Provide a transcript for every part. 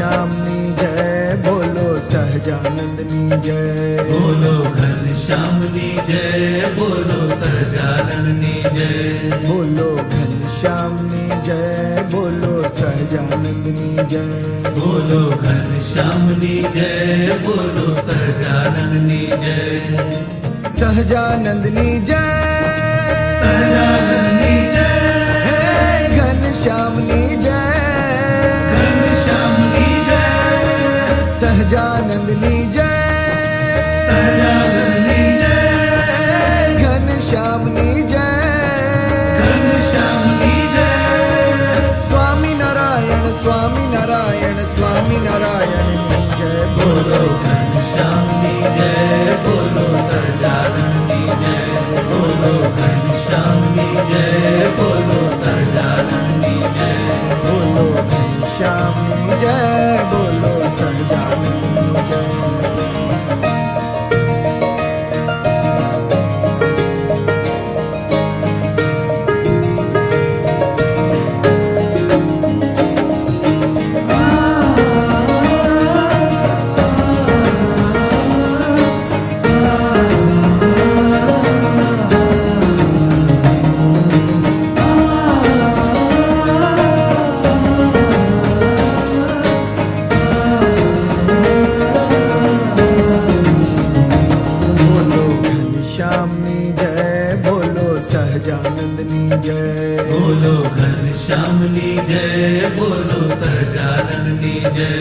घनश्यामनी जय, बोलो सहजानंदनी जय। बोलो घनश्यामनी जय, बोलो सहजानंदनी जय। बोलो घनश्यामनी जय, बोलो सहजानंदनी जय। बोलो घनश्यामनी जय, बोलो सहजानंदनी जय। सहजानंदनी जय, सहजानंदनी जय, हे घनश्यामनी जय, घनश्यामनी जय, सहजानंदनी जय, सहजानंदनी जय, घनश्यामनी जय, घनश्यामनी जय। स्वामी नारायण स्वामी नारायण स्वामी नारायण जय। बोलो घनश्यामनी जय, बोलो सहजानंदनी जय। बोलो घनश्यामनी जय, बोलो सहजानंदनी जय। बोलो घनश्यामनी जय, बोलो सहजानंदनी जय। सहजानंदनी जय, बोलो घनश्यामनी जय, बोलो सहजानंदनी जय।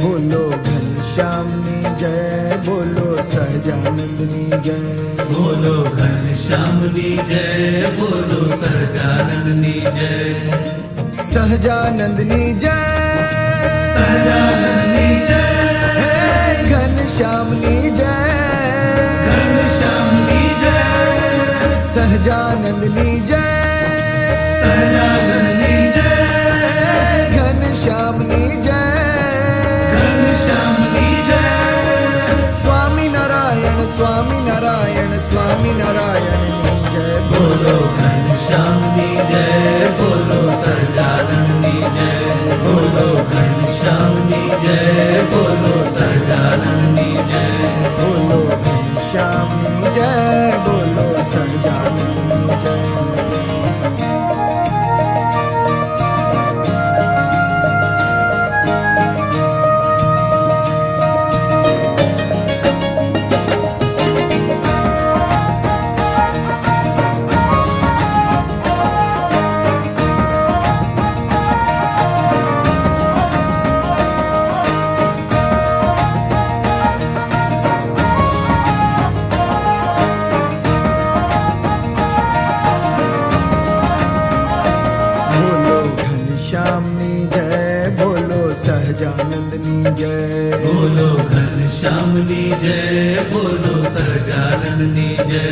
बोलो घनश्यामनी जय, बोलो सहजानंदनी जय। बोलो घनश्यामनी जय, बोलो सहजानंदनी जय। सहजानंदनी जय, सहजानंदनी जय, हे घनश्यामनी जय, घनश्यामनी जय, सहजानंदनी जय, सहजानंदनी जय, घनश्यामनी जय, घनश्यामनी जय। स्वामी नारायण स्वामी नारायण स्वामी नारायण जय। बोलो घनश्यामनी जय, बोलो सहजानंदनी जय। बोलो घनश्यामनी जय, बोलो सहजानंदनी जय। बोलो घनश्यामनी जय, बोलो सहजानंदनी जय। सहजानंदनी जय, बोलो घनश्यामनी जय, बोलो सहजानंदनी जय।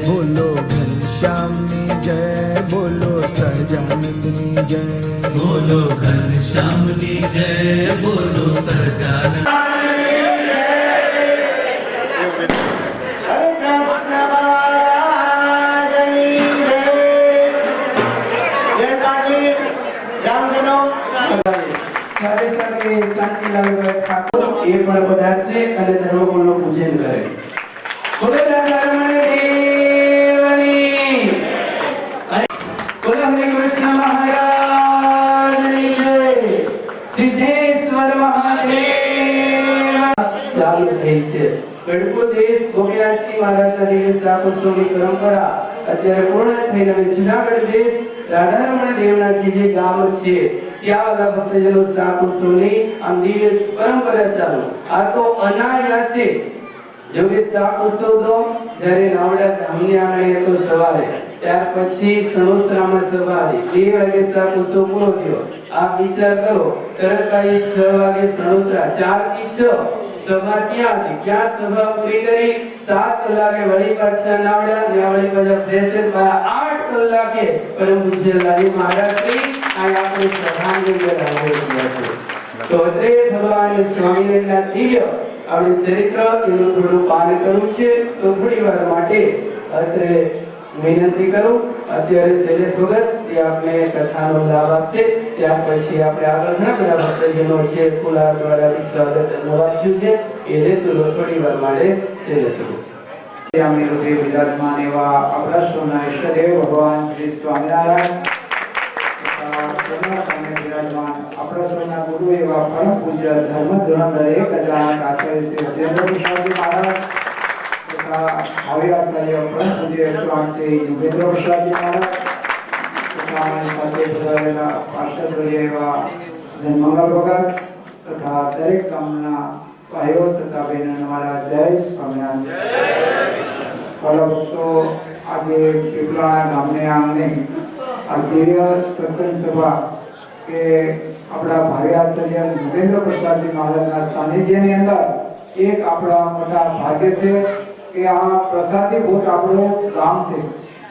बोलो घनश्यामनी जय, बोलो सहजानंदनी जय। बोलो घनश्यामनी जय, बोलो सहजानंदनी। ઠાકોર એ પણ પધારશે અને ધર્મગુણનું પૂજન કરે। બોલો ધર્મગુણ દેવની બોલો હરે કૃષ્ણ મહારાજની જય। સિદ્ધેશ્વર મહાદેવ ચાલુ થઈ છે। ગઢપુર દેશ ગોપીનાથજી મહારાજના દિવસ રામોત્સવની પરંપરા અત્યારે પૂર્ણ થઈ રહી છે। જુનાગઢ દેશ રાધારમણ દેવનાજી જે ગામ છે ત્યાં વાલા ભક્તજનો રામોત્સવની આમ દિવ્ય પરંપરા ચાલુ। આ તો અનાયાસે યોગેશ રામોત્સવ તો જ્યારે નાવડા ધામની આંગણે તો સવારે ત્યાર પછી સણોસરામાં સવારે 2 વાગે રામોત્સવ પૂરો થયો। આપ વિચાર કરો તરત આ 6 વાગે સણોસરા 4 થી 6 સભા ત્યાં હતી। ત્યાં સભા પૂરી કરી 7 કલાકે વળી પાછા નાવડા વળી પાછા ફ્રેશ 8 કલાકે પરમ પૂજ્ય લાલી મહારાજની આ આપણે સભાની અંદર આવ્યા છે। તો અત્રે ભગવાન સ્વામિનારાયણના દિવ્ય આપણે ચરિત્ર એનું થોડું પાન કરવું છે। તો થોડી વાર માટે અત્રે વિનંતી કરું અત્યારે શૈલેષ ભગત એ આપણે કથાનો લાભ આપશે ત્યાર પછી આપણે આગળ ઘણા બધા ભક્તજનો છે ફૂલા દ્વારા સ્વાગત આપ્યું છે એ લેશું થોડી વાર માટે શૈલેષ ભગત અમે રૂપે વિરાજમાન એવા આપણા સૌના ઈષ્ટદેવ ભગવાન શ્રી સ્વામિનારાયણ વિરાજમાન આપણા સૌના ગુરુ એવા પરમ પૂજ્ય ધર્મ ધોરણધર 1000 આચાર્ય શ્રી રાજેન્દ્ર પ્રસાદજી મહારાજ તથા ભાવિ આચાર્ય પરમ પૂજ્ય 108 શ્રી યોગેન્દ્ર પ્રસાદજી મહારાજ તથા અમારી સાથે પધારેલા પાર્ષદ એવા જન્મંગલ ભગત તથા દરેક ગામના ભાઈઓ તથા બહેનો મારા જય સ્વામિનારાયણ ભક્તો આજે પીપળાણા ગામને આંગણે આ દિવ્ય સત્સંગ સભા કે આપણા ભાવિ આચાર્ય યોગેન્દ્ર પ્રસાદજી મહારાજના સાનિધ્યની અંદર એક આપણા મોટા ભાગ્ય છે કે આ પ્રસાદી ભૂત આપણું ગામ છે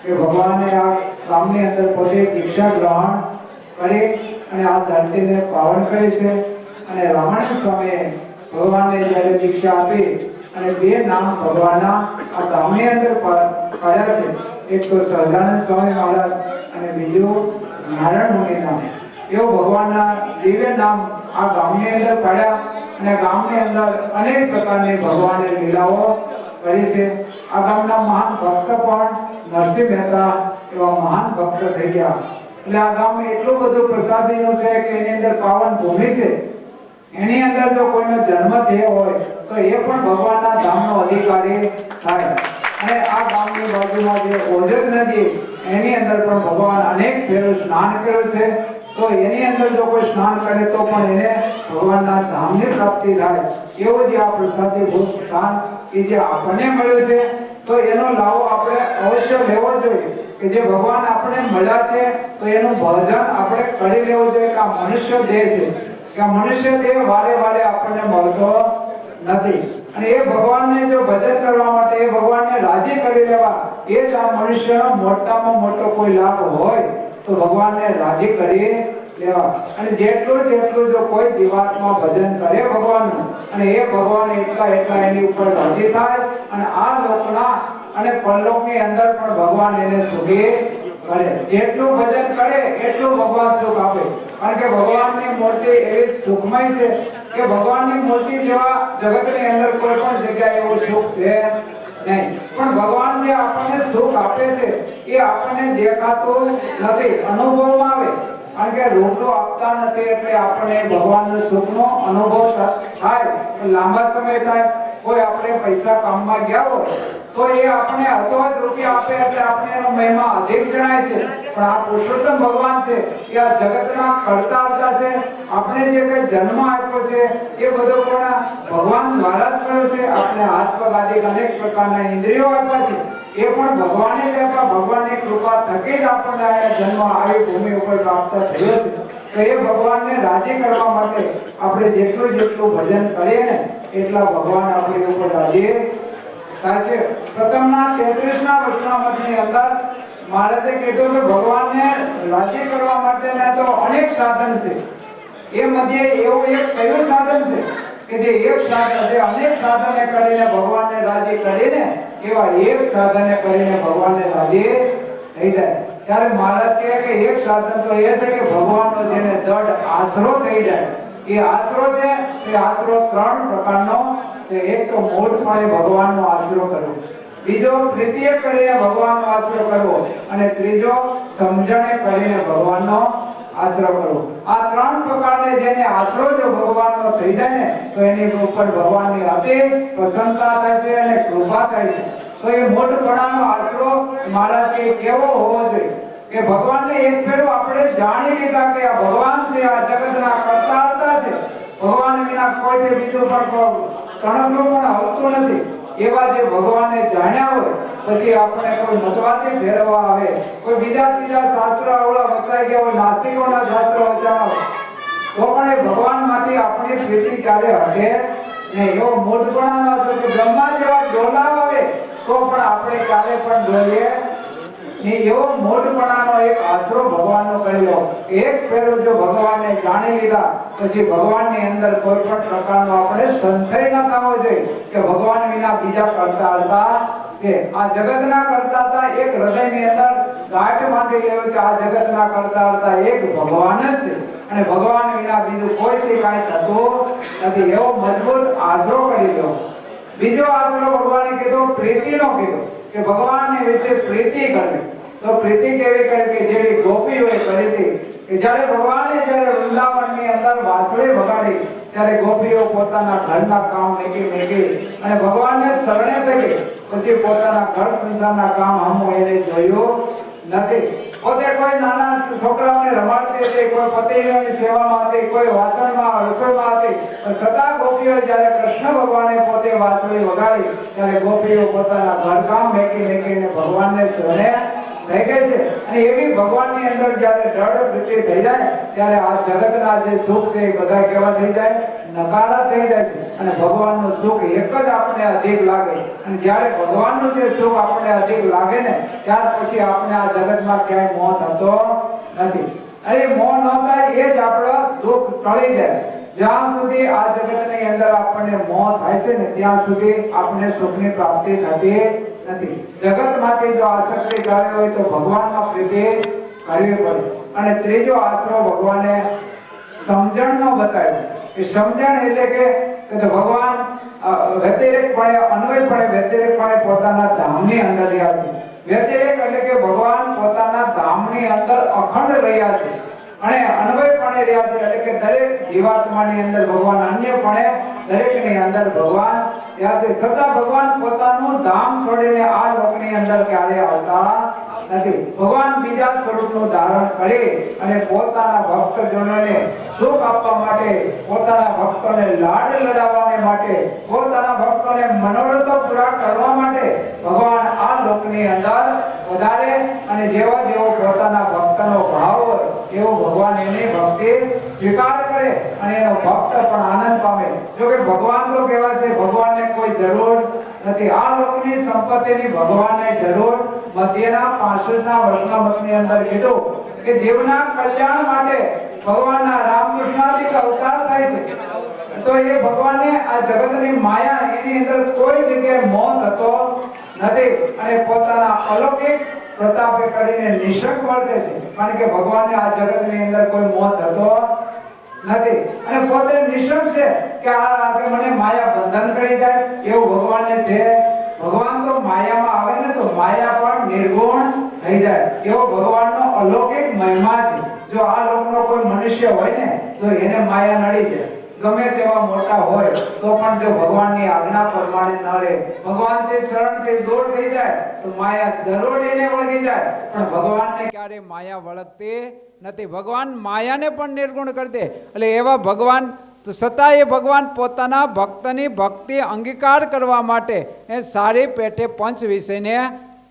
કે ભગવાને આ ગામની અંદર પોતે દીક્ષા ગ્રહણ કરી અને આ ધરતીને પાવન કરી છે અને રામાયણ સ્વામીએ ભગવાનને જ્યારે દીક્ષા આપી અને બે નામ ભગવાનના આ ગામની અંદર કર્યા છે એક તો સહજાનંદ સ્વામી મહારાજ અને બીજું નારાયણ મુનિ નામ એવો ભગવાનના દિવ્ય નામ આ ગામની અંદર પડ્યા અને ગામની અંદર અનેક પ્રકારની ભગવાને લીલાઓ કરી છે આ ગામના મહાન ભક્ત પણ નરસિંહ મહેતા એવા મહાન ભક્ત થઈ ગયા એટલે આ ગામ એટલું બધું પ્રસાદીનું છે કે એની અંદર પાવન ભૂમિ છે એની અંદર જો કોઈનો જન્મ થયો હોય તો એ પણ ભગવાનના ધામનો અધિકારી થાય અને આ ગામની બાજુમાં જે ઓજત નદી એની અંદર પણ ભગવાન અનેક ફેરો સ્નાન કર્યું છે તો એની અંદર જો કોઈ સ્નાન કરે તો પણ એને ભગવાનના ધામની પ્રાપ્તિ થાય એવું જે આ પ્રસાદી ભૂત સ્થાન કે જે આપણને મળ્યું છે તો એનો લાભ આપણે અવશ્ય લેવો જોઈએ કે જે ભગવાન આપણે મળ્યા છે તો એનું ભજન આપણે કરી લેવું જોઈએ કે આ મનુષ્ય દેહ છે કે મનુષ્ય દેહ વારે વારે આપણને મળતો નથી અને એ ભગવાનને જો ભજન કરવા માટે એ ભગવાનને રાજી કરી લેવા એ જ આ મનુષ્યનો મોટામાં મોટો કોઈ લાભ હોય તો ભગવાનને રાજી કરી લેવા અને જેટલું જો કોઈ જીવાત્મા ભજન કરે ભગવાનનું અને એ ભગવાન એટલા એની ઉપર રાજી થાય અને આ લોકના અને પરલોકની અંદર પણ ભગવાન એને સુખી કરે જેટલું ભજન કરે એટલું ભગવાન સુખ આપે કારણ કે ભગવાનની મૂર્તિ એવી સુખમય છે કે ભગવાનની મૂર્તિ જેવા જગતની અંદર કોઈ પણ જગ્યાએ એવું સુખ છે નહીં પણ ભગવાન જે આપણને સુખ આપે છે એ આપણને દેખાતું નથી અનુભવમાં આવે કારણ કે રોગો આપતા નથી એટલે આપણને ભગવાનના સુખનો અનુભવ થાય લાંબા સમય થાય કોઈ આપણે પૈસા કામમાં ગયા હોય તો એ આપણે અતવત રૂપિયા આપે એટલે આપણે એનો મહિમા અધિક જણાય છે પણ આ પુરુષોત્તમ ભગવાન છે એ આ જગતના કરતા હતા છે આપણે જે કઈ જન્મ આપ્યો છે એ બધો પણ ભગવાન દ્વારા જ કર્યો છે આપણે હાથ પગ આદિ અનેક પ્રકારના ઇન્દ્રિયો આપ્યા છે એ પણ ભગવાને જ આપ્યા ભગવાનની કૃપા થકી જ આપણને આ જન્મ આવી ભૂમિ ઉપર પ્રાપ્ત થયો છે તો એ ભગવાનને રાજી કરવા માટે આપણે જેટલું ભજન કરીએ ને એટલા ભગવાન આપણી ઉપર રાજી થાય છે પ્રથમના 33ના વચનામૃતની અંદર મહારાજે કીધું કે ભગવાનને રાજી કરવા માટેના તો અનેક સાધન છે એ મધ્યે એવું એક કયું સાધન છે કે જે એક સાધન જે અનેક સાધને કરીને ભગવાનને રાજી કરીને એવા એક સાધને કરીને ભગવાનને રાજી થઈ જાય ત્યારે મહારાજ કહે કે એક સાધન તો એ છે કે ભગવાનનો જેને દૃઢ આશરો થઈ જાય એ આશરો છે એ આશરો 3 પ્રકારનો છે એક તો મૂળપણે ભગવાનનો આશરો કરવો બીજો પ્રીતિએ કરીને ભગવાનનો આશરો કરવો અને ત્રીજો સમજણે કરીને ભગવાનનો આશરો કરવો આ 3 પ્રકારને જેને આશરો જો ભગવાનનો થઈ જાય ને તો એની ઉપર ભગવાનની અતિ પ્રસન્નતા થાય છે અને કૃપા થાય છે તો એ મૂળપણાનો આશરો મહારાજ કે કેવો હોવો જોઈએ કે ભગવાનને એક ફેરો આપણે જાણી લીધા કે આ ભગવાન છે આ જગતના કરતા હતા છે ભગવાન વિના કોઈ બીજું પણ કણકનું પણ આવતું નથી એવા જે ભગવાનને જાણ્યા હોય પછી આપણે કોઈ મતવાદી ફેરવવા આવે કોઈ બીજા શાસ્ત્ર આવડા વચાઈ ગયા હોય નાસ્તિકોના શાસ્ત્ર વચાવા તો પણ એ ભગવાનમાંથી આપણી પ્રીતિ ક્યારે હટે નહીં એવો મૂળપણાનો આશરો કે બ્રહ્મા જેવા ડોલાવ આવે તો પણ આપણે ક્યારે પણ ડોલીએ ને એવો મોટપણાનો એક આશરો ભગવાનનો કરેલો. એક ફેરો જો ભગવાનને જાણી લીધા પછી ભગવાનની અંદર કોઈ પણ પ્રકારનો આપણે સંશય ન થવો જોઈએ કે ભગવાન વિના બીજા કરતા હતા છે. આ જગતના કરતા હતા એક હૃદયની અંદર ગાંઠ બાંધી લેવો કે આ જગતના કરતા હતા એક ભગવાન જ છે અને ભગવાન વિના બીજું કોઈથી કાંઈ થતું નથી. એવો મજબૂત આશરો કરી દો. બીજો આશરો ભગવાને કીધો પ્રીતિનો કીધો કે ભગવાનને વિશે પ્રીતિ કરવી. તો પ્રીતિ કેવી કરી કે જેવી ગોપીઓએ કરી હતી કે જ્યારે ભગવાને જ્યારે વૃંદાવનની અંદર વાંસળી વગાડી ત્યારે ગોપીઓ પોતાના ઘરના કામ મેકી અને ભગવાનને શરણે પડી પછી પોતાના ઘર સંસારના કામ હમું એને જોયું નથી. પોતે કોઈ નાના છોકરાઓને રમાડતી હતી, કોઈ પતિની સેવામાં હતી, કોઈ વાસણમાં રસોઈમાં હતી, છતાં ગોપીઓ જ્યારે કૃષ્ણ ભગવાને પોતે વાંસળી વગાડી ત્યારે ગોપીઓ પોતાના ઘરકામ મેકીને ભગવાનને શરણે થઈ ગઈ છે. અને એવી ભગવાનની અંદર જ્યારે દ્રઢ પ્રીતિ થઈ જાય ત્યારે આ જગતના જે સુખ છે એ બધા કેવા થઈ જાય? નકારા થઈ જાય છે. અને ભગવાનનું સુખ એક જ આપણે અધિક લાગે. અને જ્યારે ભગવાનનું જે સુખ આપણે અધિક લાગે ને ત્યાર પછી આપણે આ જગતમાં ક્યાંય મોહ થતો નથી. અને મોહ ન થાય એ જ આપણો દુઃખ ટળી જાય. જ્યાં સુધી આ જગતની અંદર આપણને મોહ થાય છે ને ત્યાં સુધી આપણે સુખની પ્રાપ્તિ થતી નથી. જગતમાંથી જો આસક્તિ કરવી હોય તો ભગવાનમાં પ્રીતિ કરવી પડે. અને ત્રીજો આશરો ભગવાને સમજણનો બતાવ્યો કે સમજણ એટલે કે ભગવાન વ્યતિરેકપણે અન્વયપણે વ્યતિરેકપણે પોતાના ધામની અંદર રહ્યા છે. વ્યતિરેક એટલે કે ભગવાન પોતાના ધામની અંદર અખંડ રહ્યા છે અને અન્વયપણે રહ્યા છે એટલે કે દરેક જીવાત્માની અંદર ભગવાન અન્યપણે દરેકની અંદર ભગવાન રહ્યા છે. છતાં ભગવાન પોતાનું ધામ છોડીને આ લોકની અંદર ક્યારે આવતા નથી. ભગવાન બીજા સ્વરૂપનું ધારણ કરી અને પોતાના ભક્તજનોને સુખ આપવા માટે, પોતાના ભક્તોને લાડ લડાવવા માટે, પોતાના ભક્તોને મનોરથો પૂરા કરવા માટે ભગવાન આ લોકની અંદર વધારે અને જેવો પોતાના ભક્તનો ભાવ હોય એવો ભગવાન એની ભક્તિ સ્વીકાર કરે અને એનો ભક્ત પણ આનંદ પામે. જો કે ભગવાન તો કેવા છે, ભગવાનને કોઈ જરૂર નથી. આ લોકની સંપત્તિની ભગવાનને જરૂર મધ્યના 65ના વર્ષના મતની અંદર કીધું કે જીવના કલ્યાણ માટે ભગવાનના રામકૃષ્ણાદિક અવતાર થાય છે. તો એ ભગવાને આ જગતની માયા એની અંદર કોઈ જગ્યાએ મોહ થતો નથી અને પોતાના અલૌકિક પ્રતાપે કરીને નિશંક વર્તે છે. કારણ કે ભગવાનને આ જગતની અંદર કોઈ મોહ થતો નથી અને પોતે નિશંક છે કે આ મને માયા બંધન કરી જાય એવું ભગવાનને છે. ભગવાન તો માયામાં આવે ને તો માયા પણ નિર્ગુણ થઈ જાય એવો ભગવાનનો અલૌકિક મહિમા છે. જો આ લોકનો કોઈ મનુષ્ય હોય ને તો એને માયા નડી જાય. ગમે તેવા મોટા હોય તો પણ જો ભગવાનની આજ્ઞા પ્રમાણે ન રહે, ભગવાનથી શરણથી દૂર થઈ જાય તો માયા જરૂર એને વળગી જાય. પણ ભગવાનને ક્યારે માયા વળગતી નથી. ભગવાન માયાને પણ નિર્ગુણ કરી દે. એટલે એવા ભગવાન તો છતાં એ ભગવાન પોતાના ભક્તની ભક્તિ અંગીકાર કરવા માટે એ સારી પેટે પંચ વિષયને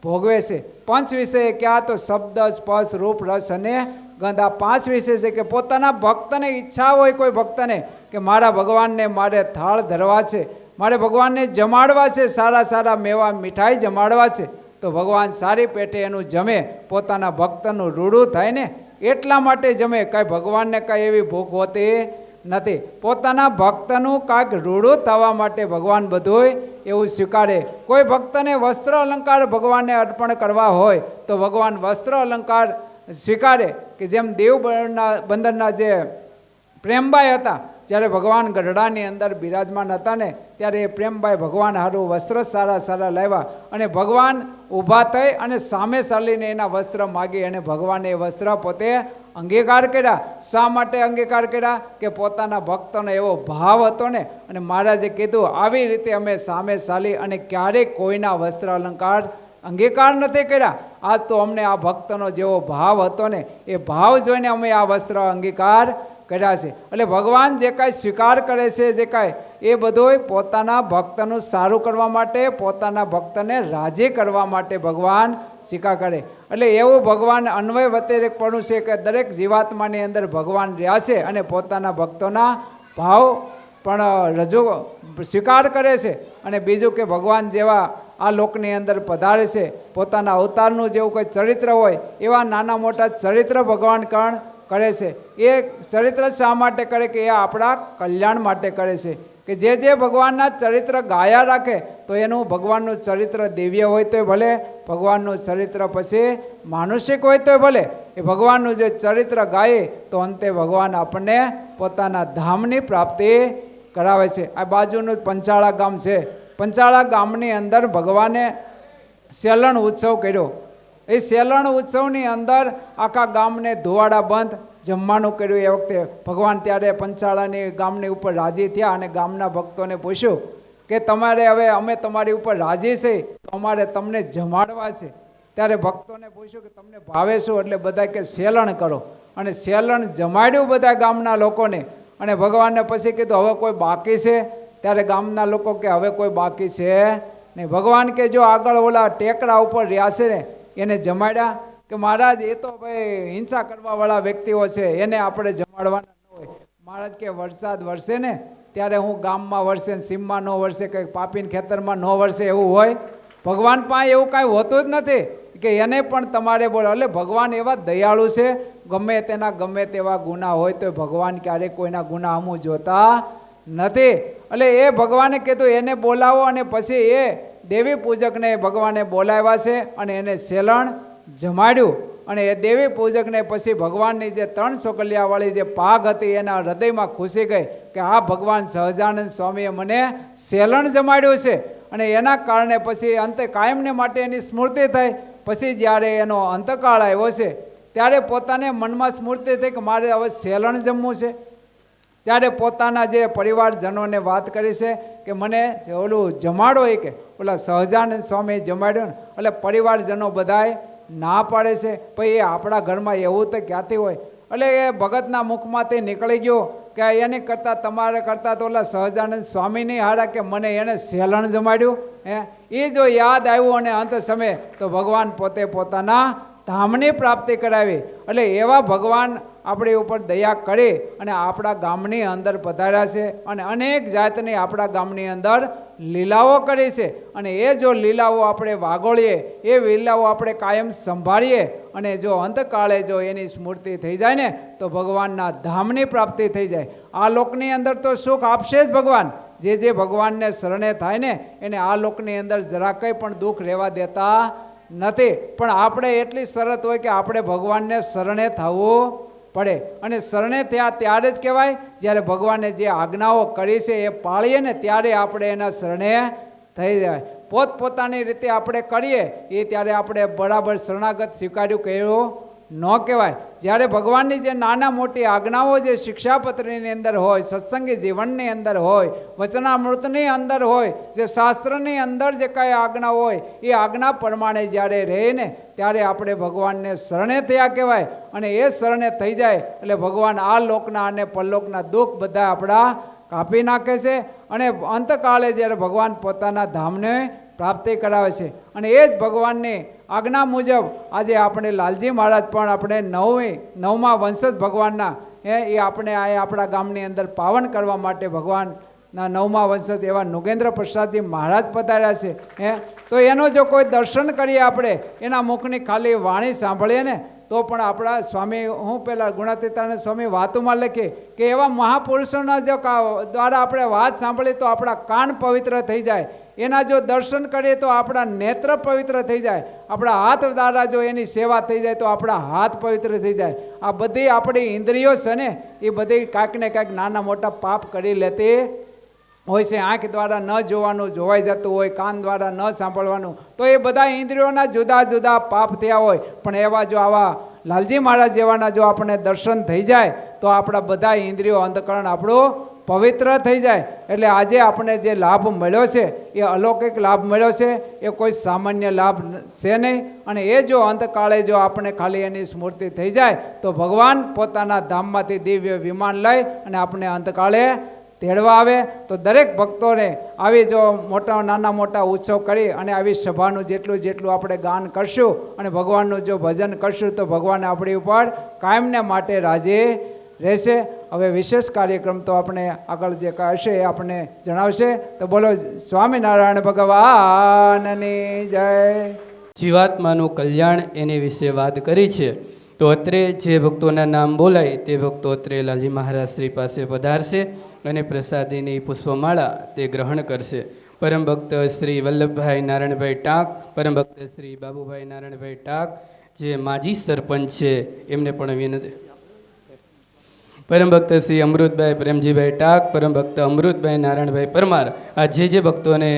ભોગવે છે. પંચ વિષય ક્યાં? તો શબ્દ, સ્પર્શ, રૂપ, રસ અને ગંધ. આ 5 વિષય છે કે પોતાના ભક્તને ઈચ્છા હોય કોઈ ભક્તને કે મારા ભગવાનને મારે થાળ ધરવા છે, મારે ભગવાનને જમાડવા છે, સારા સારા મેવા મીઠાઈ જમાડવા છે, તો ભગવાન સારી પેટે એનું જમે. પોતાના ભક્તનું રૂડું થાય ને એટલા માટે જમે. કાંઈ ભગવાનને કાંઈ એવી ભૂખ હોતી નથી. પોતાના ભક્તનું કાંઈક રૂડું થવા માટે ભગવાન બધું એવું સ્વીકારે. કોઈ ભક્તને વસ્ત્ર અલંકાર ભગવાનને અર્પણ કરવા હોય તો ભગવાન વસ્ત્ર અલંકાર સ્વીકારે. કે જેમ દેવ બંદરના જે પ્રેમભાઈ હતા, જ્યારે ભગવાન ગઢડાની અંદર બિરાજમાન હતા ને ત્યારે એ પ્રેમભાઈ ભગવાન હારું વસ્ત્ર સારા સારા લાવ્યા અને ભગવાન ઊભા થઈ અને સામે ચાલીને એના વસ્ત્ર માગી અને ભગવાને એ વસ્ત્ર પોતે અંગીકાર કર્યા. શા માટે અંગીકાર કર્યા? કે પોતાના ભક્તોનો એવો ભાવ હતો ને. અને મહારાજે કીધું આવી રીતે અમે સામે ચાલી અને ક્યારેય કોઈના વસ્ત્ર અલંકાર અંગીકાર નથી કર્યા. આજ તો અમને આ ભક્તનો જેવો ભાવ હતો ને એ ભાવ જોઈને અમે આ વસ્ત્ર અંગીકાર કર્યા છે. એટલે ભગવાન જે કાંઈ સ્વીકાર કરે છે, જે કાંઈ એ બધું પોતાના ભક્તનું સારું કરવા માટે, પોતાના ભક્તને રાજી કરવા માટે ભગવાન સ્વીકાર કરે. એટલે એવું ભગવાન અન્વય વ્યતિરેકપણું છે કે દરેક જીવાત્માની અંદર ભગવાન રહ્યા છે અને પોતાના ભક્તોના ભાવ પણ રજૂ સ્વીકાર કરે છે. અને બીજું કે ભગવાન જેવા આ લોકની અંદર પધારે છે. પોતાના અવતારનું જેવું કોઈ ચરિત્ર હોય એવા નાના મોટા ચરિત્ર ભગવાન કરે છે. એ ચરિત્ર શા માટે કરે કે એ આપણા કલ્યાણ માટે કરે છે. કે જે ભગવાનના ચરિત્ર ગાયા રાખે તો એનું ભગવાનનું ચરિત્ર દિવ્ય હોય તોય ભલે, ભગવાનનું ચરિત્ર પછી માનુષિક હોય તોય ભલે, એ ભગવાનનું જે ચરિત્ર ગાય તો અંતે ભગવાન આપણને પોતાના ધામની પ્રાપ્તિ કરાવે છે. આ બાજુનું પંચાળા ગામ છે. પંચાળા ગામની અંદર ભગવાને સેલણ ઉત્સવ કર્યો. એ સેલણ ઉત્સવની અંદર આખા ગામને ધોવાડા બંધ જમવાનું કર્યું. એ વખતે ભગવાન ત્યારે પંચાળાની ગામની ઉપર રાજી થયા અને ગામના ભક્તોને પૂછ્યું કે તમારે હવે અમે તમારી ઉપર રાજી છે તો અમારે તમને જમાડવા છે. ત્યારે ભક્તોને પૂછ્યું કે તમને ભાવે શું? એટલે બધા કે સેલણ કરો. અને સેલણ જમાડ્યું બધા ગામના લોકોને. અને ભગવાનને પછી કીધું હવે કોઈ બાકી છે? ત્યારે ગામના લોકો કે હવે કોઈ બાકી છે નહીં. ભગવાન કે જો આગળ ઓલા ટેકરા ઉપર રહ્યા છે ને એને જમાડ્યા કે મહારાજ એ તો ભાઈ હિંસા કરવાવાળા વ્યક્તિઓ છે, એને આપણે જમાડવાના ન હોય. મહારાજ કે વરસાદ વરસે ને ત્યારે હું ગામમાં વરસે ને સીમમાં ન વરસે, કંઈક પાપીને ખેતરમાં ન વરસે એવું હોય? ભગવાન પાસે એવું કાંઈ હોતું જ નથી કે એને પણ તમારે બોલો. એટલે ભગવાન એવા દયાળુ છે, ગમે તેના ગમે તેવા ગુના હોય તો ભગવાન ક્યારેય કોઈના ગુના અમું જોતા નથી. એટલે એ ભગવાને કીધું એને બોલાવો અને પછી એ દેવી પૂજકને ભગવાને બોલાવ્યા છે અને એને સેલણ જમાડ્યું. અને એ દેવી પૂજકને પછી ભગવાનની જે 3 ચોકલિયાવાળી જે પાઘ હતી એના હૃદયમાં ખુશી ગઈ કે આ ભગવાન સહજાનંદ સ્વામીએ મને સેલણ જમાડ્યું છે. અને એના કારણે પછી અંતે કાયમને માટે એની સ્મૃતિ થઈ. પછી જ્યારે એનો અંતકાળ આવ્યો છે ત્યારે પોતાને મનમાં સ્મૃતિ થઈ કે મારે હવે સેલણ જમવું છે. ત્યારે પોતાના જે પરિવારજનોને વાત કરી છે કે મને ઓલું જમાડો, એ કે ઓલા સહજાનંદ સ્વામી જમાડ્યો ને. એટલે પરિવારજનો બધાય ના પાડે છે. પછી એ આપણા ઘરમાં એવું તો ક્યાંથી હોય? એટલે એ ભગતના મુખમાંથી નીકળી ગયો કે એની કરતાં તમારે કરતાં તો ઓલા સહજાનંદ સ્વામીની હારા કે મને એને સેલણ જમાડ્યું. એ જો યાદ આવ્યું અને અંત સમયે તો ભગવાન પોતે પોતાના ધામની પ્રાપ્તિ કરાવી. એટલે એવા ભગવાન આપણી ઉપર દયા કરી અને આપણા ગામની અંદર પધાર્યા છે અને અનેક જાતની આપણા ગામની અંદર લીલાઓ કરી છે. અને એ જો લીલાઓ આપણે વાગોળીએ, એ લીલાઓ આપણે કાયમ સંભાળીએ અને જો અંતકાળે જો એની સ્મૃતિ થઈ જાય ને તો ભગવાનના ધામની પ્રાપ્તિ થઈ જાય. આ લોકની અંદર તો સુખ આપશે જ ભગવાન. જે ભગવાનને શરણે થાય ને એને આ લોકની અંદર જરા કંઈ પણ દુઃખ રહેવા દેતા નથી. પણ આપણે એટલી શરત હોય કે આપણે ભગવાનને શરણે થવું પડે. અને શરણે થયા ત્યારે જ કહેવાય જ્યારે ભગવાને જે આજ્ઞાઓ કરી છે એ પાળીએ ને ત્યારે આપણે એના શરણે થઈ જાય. પોતપોતાની રીતે આપણે કરીએ એ ત્યારે આપણે બરાબર શરણાગત સ્વીકાર્યું કહ્યું ન કહેવાય. જ્યારે ભગવાનની જે નાના મોટી આજ્ઞાઓ જે શિક્ષાપત્રની અંદર હોય, સત્સંગી જીવનની અંદર હોય, વચનામૃતની અંદર હોય, જે શાસ્ત્રની અંદર જે કાંઈ આજ્ઞા હોય એ આજ્ઞા પ્રમાણે જ્યારે રહે ને ત્યારે આપણે ભગવાનને શરણે થયા કહેવાય. અને એ શરણે થઈ જાય એટલે ભગવાન આ લોકના અને પરલોકના દુઃખ બધા આપણા કાપી નાખે છે. અને અંતકાળે જ્યારે ભગવાન પોતાના ધામને પ્રાપ્તિ કરાવે છે. અને એ જ ભગવાનની આજ્ઞા મુજબ આજે આપણે લાલજી મહારાજ પણ આપણે નવમા વંશજ ભગવાનના એ આપણે આ આપણા ગામની અંદર પાવન કરવા માટે ભગવાનના 9મા વંશજ એવા નુગેન્દ્ર પ્રસાદજી મહારાજ પધાર્યા છે. તો એનો જો કોઈ દર્શન કરીએ, આપણે એના મુખની ખાલી વાણી સાંભળીએ ને તો પણ આપણા સ્વામી, હું પેલા ગુણાતીતાનંદ સ્વામી વાતોમાં લખીએ કે એવા મહાપુરુષોના જો દ્વારા આપણે વાત સાંભળીએ તો આપણા કાન પવિત્ર થઈ જાય. એના જો દર્શન કરીએ તો આપણા નેત્ર પવિત્ર થઈ જાય. આપણા હાથ દ્વારા જો એની સેવા થઈ જાય તો આપણા હાથ પવિત્ર થઈ જાય. આ બધી આપણી ઇન્દ્રિયો છે ને એ બધી કાંઈક ને કાંઈક નાના મોટા પાપ કરી લેતી હોય છે. આંખ દ્વારા ન જોવાનું જોવાઈ જતું હોય, કાન દ્વારા ન સાંભળવાનું, તો એ બધા ઇન્દ્રિયોના જુદા જુદા પાપ થયા હોય. પણ એવા જો આવા લાલજી મહારાજ જેવાના જો આપણને દર્શન થઈ જાય તો આપણા બધા ઇન્દ્રિયો અંતકરણ આપણું પવિત્ર થઈ જાય. એટલે આજે આપણે જે લાભ મળ્યો છે એ અલૌકિક લાભ મળ્યો છે, એ કોઈ સામાન્ય લાભ છે નહીં. અને એ જો અંતકાળે જો આપણે ખાલી એની સ્મૃતિ થઈ જાય તો ભગવાન પોતાના ધામમાંથી દિવ્ય વિમાન લઈ અને આપણે અંતકાળે તેડવા આવે. તો દરેક ભક્તોને આવી જો મોટા નાના મોટા ઉત્સવ કરી અને આવી સભાનું જેટલું આપણે ગાન કરશું અને ભગવાનનું જો ભજન કરશું તો ભગવાન આપણી ઉપર કાયમને માટે રાજી રહેશે. હવે વિશેષ કાર્યક્રમ તો આપણે આગળ જે હશે એ આપણને જણાવશે. તો બોલો સ્વામિનારાયણ ભગવાનની જય. જીવાત્માનું કલ્યાણ એની વિશે વાત કરી છે. તો અત્રે જે ભક્તોના નામ બોલાય તે ભક્તો અત્રે લાલજી મહારાજ શ્રી પાસે પધારશે અને પ્રસાદીની પુષ્પમાળા તે ગ્રહણ કરશે. પરમ ભક્ત શ્રી વલ્લભભાઈ નારાયણભાઈ ટાંક, પરમ ભક્ત શ્રી બાબુભાઈ નારાયણભાઈ ટાંક જે માજી સરપંચ છે એમને પણ વિનંતી. પરમ ભક્ત શ્રી અમૃતભાઈ પ્રેમજીભાઈ ટાંક, પરમ ભક્ત અમૃતભાઈ નારાયણભાઈ પરમાર, આ જે ભક્તોને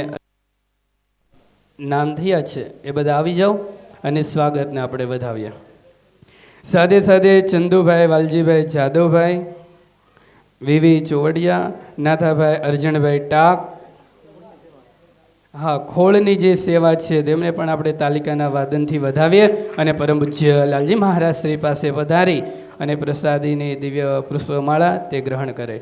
નામ થયા છે એ બધા આવી જાઓ અને સ્વાગતને આપણે વધાવીએ. સાથે સાથે ચંદુભાઈ વાલજીભાઈ જાદવભાઈ, વીવી ચોવડિયા, નાથાભાઈ અર્જણભાઈ ટાંક, હા ખોળની જે સેવા છે તેમને પણ આપણે તાલિકાના વાદનથી વધાવીએ અને પરમ પૂજ્ય લાલજી મહારાજ શ્રી પાસે પધારી અને પ્રસાદીની દિવ્ય પુષ્પમાળા તે ગ્રહણ કરે.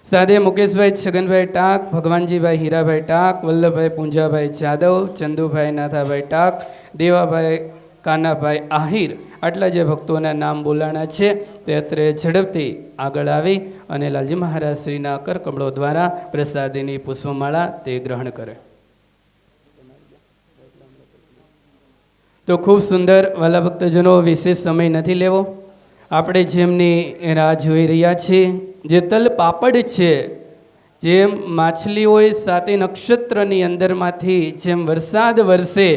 સાથે મુકેશભાઈ છગનભાઈ ટાંક, ભગવાનજીભાઈ હીરાભાઈ ટાંક, વલ્લભભાઈ પૂંજાભાઈ જાદવ, ચંદુભાઈ નાથાભાઈ ટાંક, દેવાભાઈ કાનાભાઈ આહિર, આટલા જે ભક્તોના નામ બોલાણા છે તે અત્રે ઝડપથી આગળ આવી અને લાલજી મહારાજ શ્રીના કરકમળો દ્વારા પ્રસાદીની પુષ્પમાળા તે ગ્રહણ કરે. તો ખૂબ સુંદર વાલા ભક્તજનો, વિશેષ સમય નથી લેવો. આપણે જેમની રાહ જોઈ રહ્યા છીએ, જે તલ પાપડ છે, જેમ માછલી હોય સાતે નક્ષત્રની અંદરમાંથી જેમ વરસાદ વરસે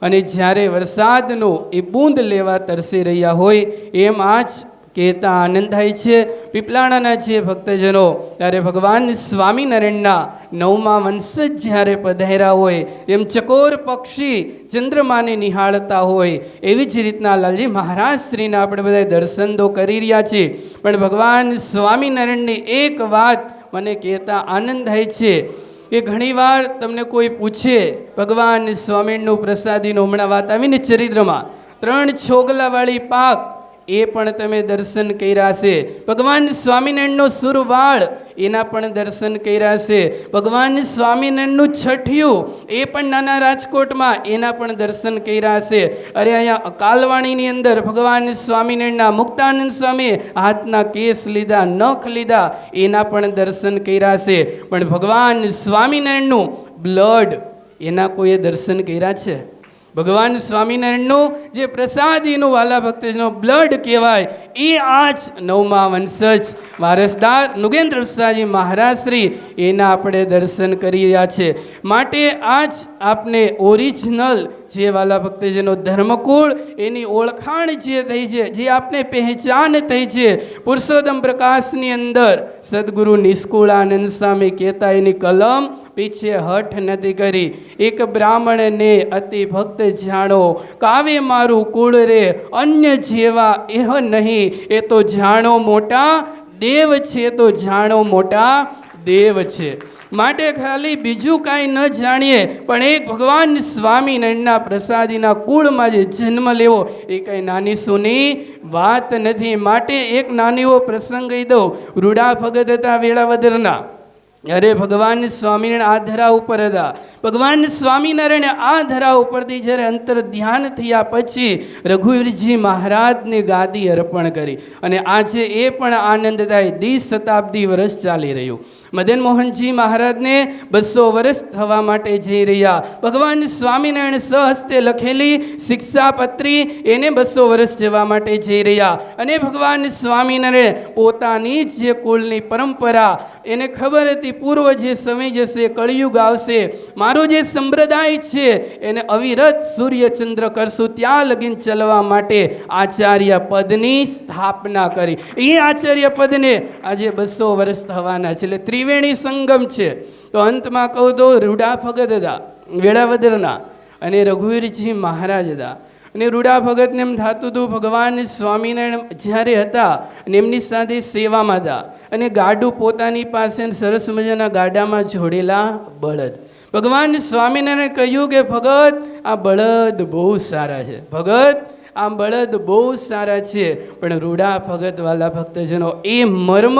અને જ્યારે વરસાદનો એ બૂંદ લેવા તરસી રહ્યા હોય એમ આજ કહેતા આનંદ થાય છે. પીપલાણાના જે ભક્તજનો ત્યારે ભગવાન સ્વામિનારાયણના 9મા વંશજ જ્યારે પધાર્યા હોય એમ ચકોર પક્ષી ચંદ્રમાને નિહાળતા હોય એવી જ રીતના લાલજી મહારાજ શ્રીના આપણે બધા દર્શન તો કરી રહ્યા છીએ. પણ ભગવાન સ્વામિનારાયણની એક વાત મને કહેતા આનંદ થાય છે કે ઘણીવાર તમને કોઈ પૂછે ભગવાન સ્વામિનારાયણનું પ્રસાદીનો હમણાં વાત આવીને ચરિત્રમાં 3 છોગલાવાળી પાક એ પણ તમે દર્શન કર્યા છે. ભગવાન સ્વામિનારાયણનો સુરવાળ એના પણ દર્શન કર્યા છે. ભગવાન સ્વામિનારાયણનું છઠિયું એ પણ નાના રાજકોટમાં એના પણ દર્શન કર્યા છે. અરે અહીંયા અકાલવાણીની અંદર ભગવાન સ્વામિનારાયણના મુક્તાનંદ સ્વામીએ હાથના કેસ લીધા, નખ લીધા, એના પણ દર્શન કર્યા છે. પણ ભગવાન સ્વામિનારાયણનું બ્લડ એના કોઈએ દર્શન કર્યા છે? ભગવાન સ્વામિનારાયણનું જે પ્રસાદીનું વાલા ભક્તજનો બ્લડ કહેવાય એ આજ 9મા વંશજ વારસદાર નુગેન્દ્ર પ્રસાદજી મહારાજ શ્રી એના આપણે દર્શન કરી રહ્યા છે. માટે આજ આપને ઓરિજિનલ જે વાલા ભક્તજનો ધર્મકુળ એની ઓળખાણ જે થઈ છે, જે આપને પહેચાન થઈ છે, પુરુષોત્તમ પ્રકાશની અંદર સદગુરુ નિષ્કુળાનંદ સ્વામી કહેતા એની કલમ પીછે હઠ નથી કરી. એક બ્રાહ્મણને અતિ ભક્ત જાણો, કાવે મારું કુળ રે, અન્ય જેવા એહ નહીં, એ તો જાણો મોટા દેવ છે, તો જાણો મોટા દેવ છે. માટે ખાલી બીજું કાંઈ ન જાણીએ પણ એક ભગવાન સ્વામિનારાયણના પ્રસાદીના કુળમાં જે જન્મ લેવો એ કંઈ નાની સૂની વાત નથી. માટે એક નાની એવો પ્રસંગ કહી દઉં. રૂડા ભગત હતા વેળાવદરના. અરે ભગવાન સ્વામિનારાયણ આ ધરા ઉપર હતા. ભગવાન સ્વામિનારાયણે આ ધરા ઉપરથી જ્યારે અંતર ધ્યાન થયા પછી રઘુવીરજી મહારાજને ગાદી અર્પણ કરી અને આજે એ પણ આનંદ થાય. 20 શતાબ્દી વર્ષ ચાલી રહ્યું. મદન મોહનજી મહારાજને 200 વર્ષ થવા માટે જઈ રહ્યા. ભગવાન સ્વામિનારાયણ સહસ્તે લખેલી શિક્ષાપત્રી એને 200 વર્ષ જવા માટે જઈ રહ્યા. અને ભગવાન સ્વામિનારાયણ પોતાની જ જે કુળની પરંપરા એને ખબર હતી પૂર્વ જે સમય જશે, કળિયુગ આવશે, મારો જે સંપ્રદાય છે એને અવિરત સૂર્યચંદ્ર કરશું ત્યાં લગીન ચલવા માટે આચાર્ય પદની સ્થાપના કરી. એ આચાર્ય પદને આજે 200 વર્ષ થવાના છે. એટલે ત્રિવેણી સંગમ છે. તો અંતમાં કહું તો રૂડા ભગત હતા વેળાવદરના અને રઘુવીરજી મહારાજ હતા. અને રૂડા ભગતને એમ થતું હતું ભગવાન સ્વામિનારાયણ જ્યારે હતા અને એમની સાથે સેવામાં હતા અને ગાડું પોતાની પાસે સરસ મજાના ગાડામાં જોડેલા બળદ. ભગવાન સ્વામિનારાયણ કહ્યું કે ભગત આ બળદ બહુ સારા છે, ભગત આ બળદ બહુ સારા છે. પણ રૂડા ભગત વાલા ભક્તજનો એ મર્મ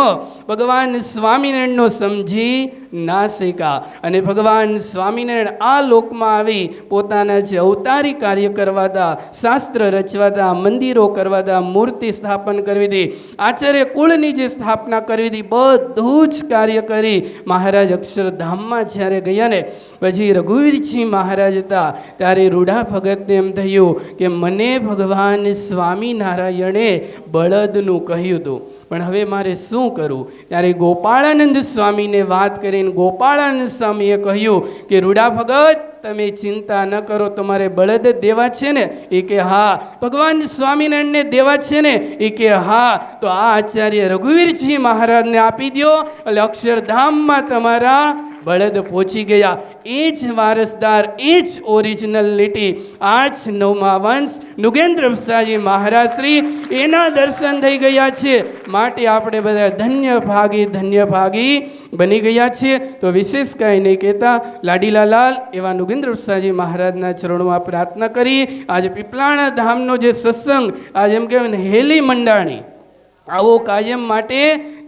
ભગવાન સ્વામિનારાયણનો સમજી નાસિકા. અને ભગવાન સ્વામિનારાયણ આ લોકમાં આવી પોતાના જે અવતારી કાર્ય કરવાતા, શાસ્ત્ર રચવાતા, મંદિરો કરવાતા, મૂર્તિ સ્થાપન કરવી હતી, આચાર્ય કુળની જે સ્થાપના કરવી હતી, બધું જ કાર્ય કરી મહારાજ અક્ષરધામમાં જ્યારે ગયા ને પછી રઘુવીરજી મહારાજ હતા ત્યારે રૂડા ભગતને એમ થયું કે મને ભગવાન સ્વામિનારાયણે બળદનું કહ્યું હતું, પણ હવે મારે શું કરવું? ત્યારે ગોપાળાનંદ સ્વામીને વાત કરીને ગોપાળાનંદ સ્વામીએ કહ્યું કે રૂડા ભગત તમે ચિંતા ન કરો, તમારે બળદ દેવા છે ને? એ કે હા. ભગવાન સ્વામિનારાયણને દેવા છે ને? એ કે હા. તો આ આચાર્ય રઘુવીરજી મહારાજને આપી દો એટલે અક્ષરધામમાં તમારા બળદ પહોંચી ગયા. એ જ વારસદાર, એ જ ઓરિજિનલિટી, આ જ નવમા વંશ નુગેન્દ્ર પ્રસાદજી મહારાજ શ્રી એના દર્શન થઈ ગયા છે. માટે આપણે બધા ધન્ય ભાગી બની ગયા છીએ. તો વિશેષ કાંઈ નહીં કહેતા લાડીલા લાલ એવા નુગેન્દ્ર પ્રસાદજી મહારાજના ચરણોમાં પ્રાર્થના કરી આજે પીપલાણા ધામનો જે સત્સંગ આજે એમ કહેવાય ને હેલી મંડાણી આવો કાયમ માટે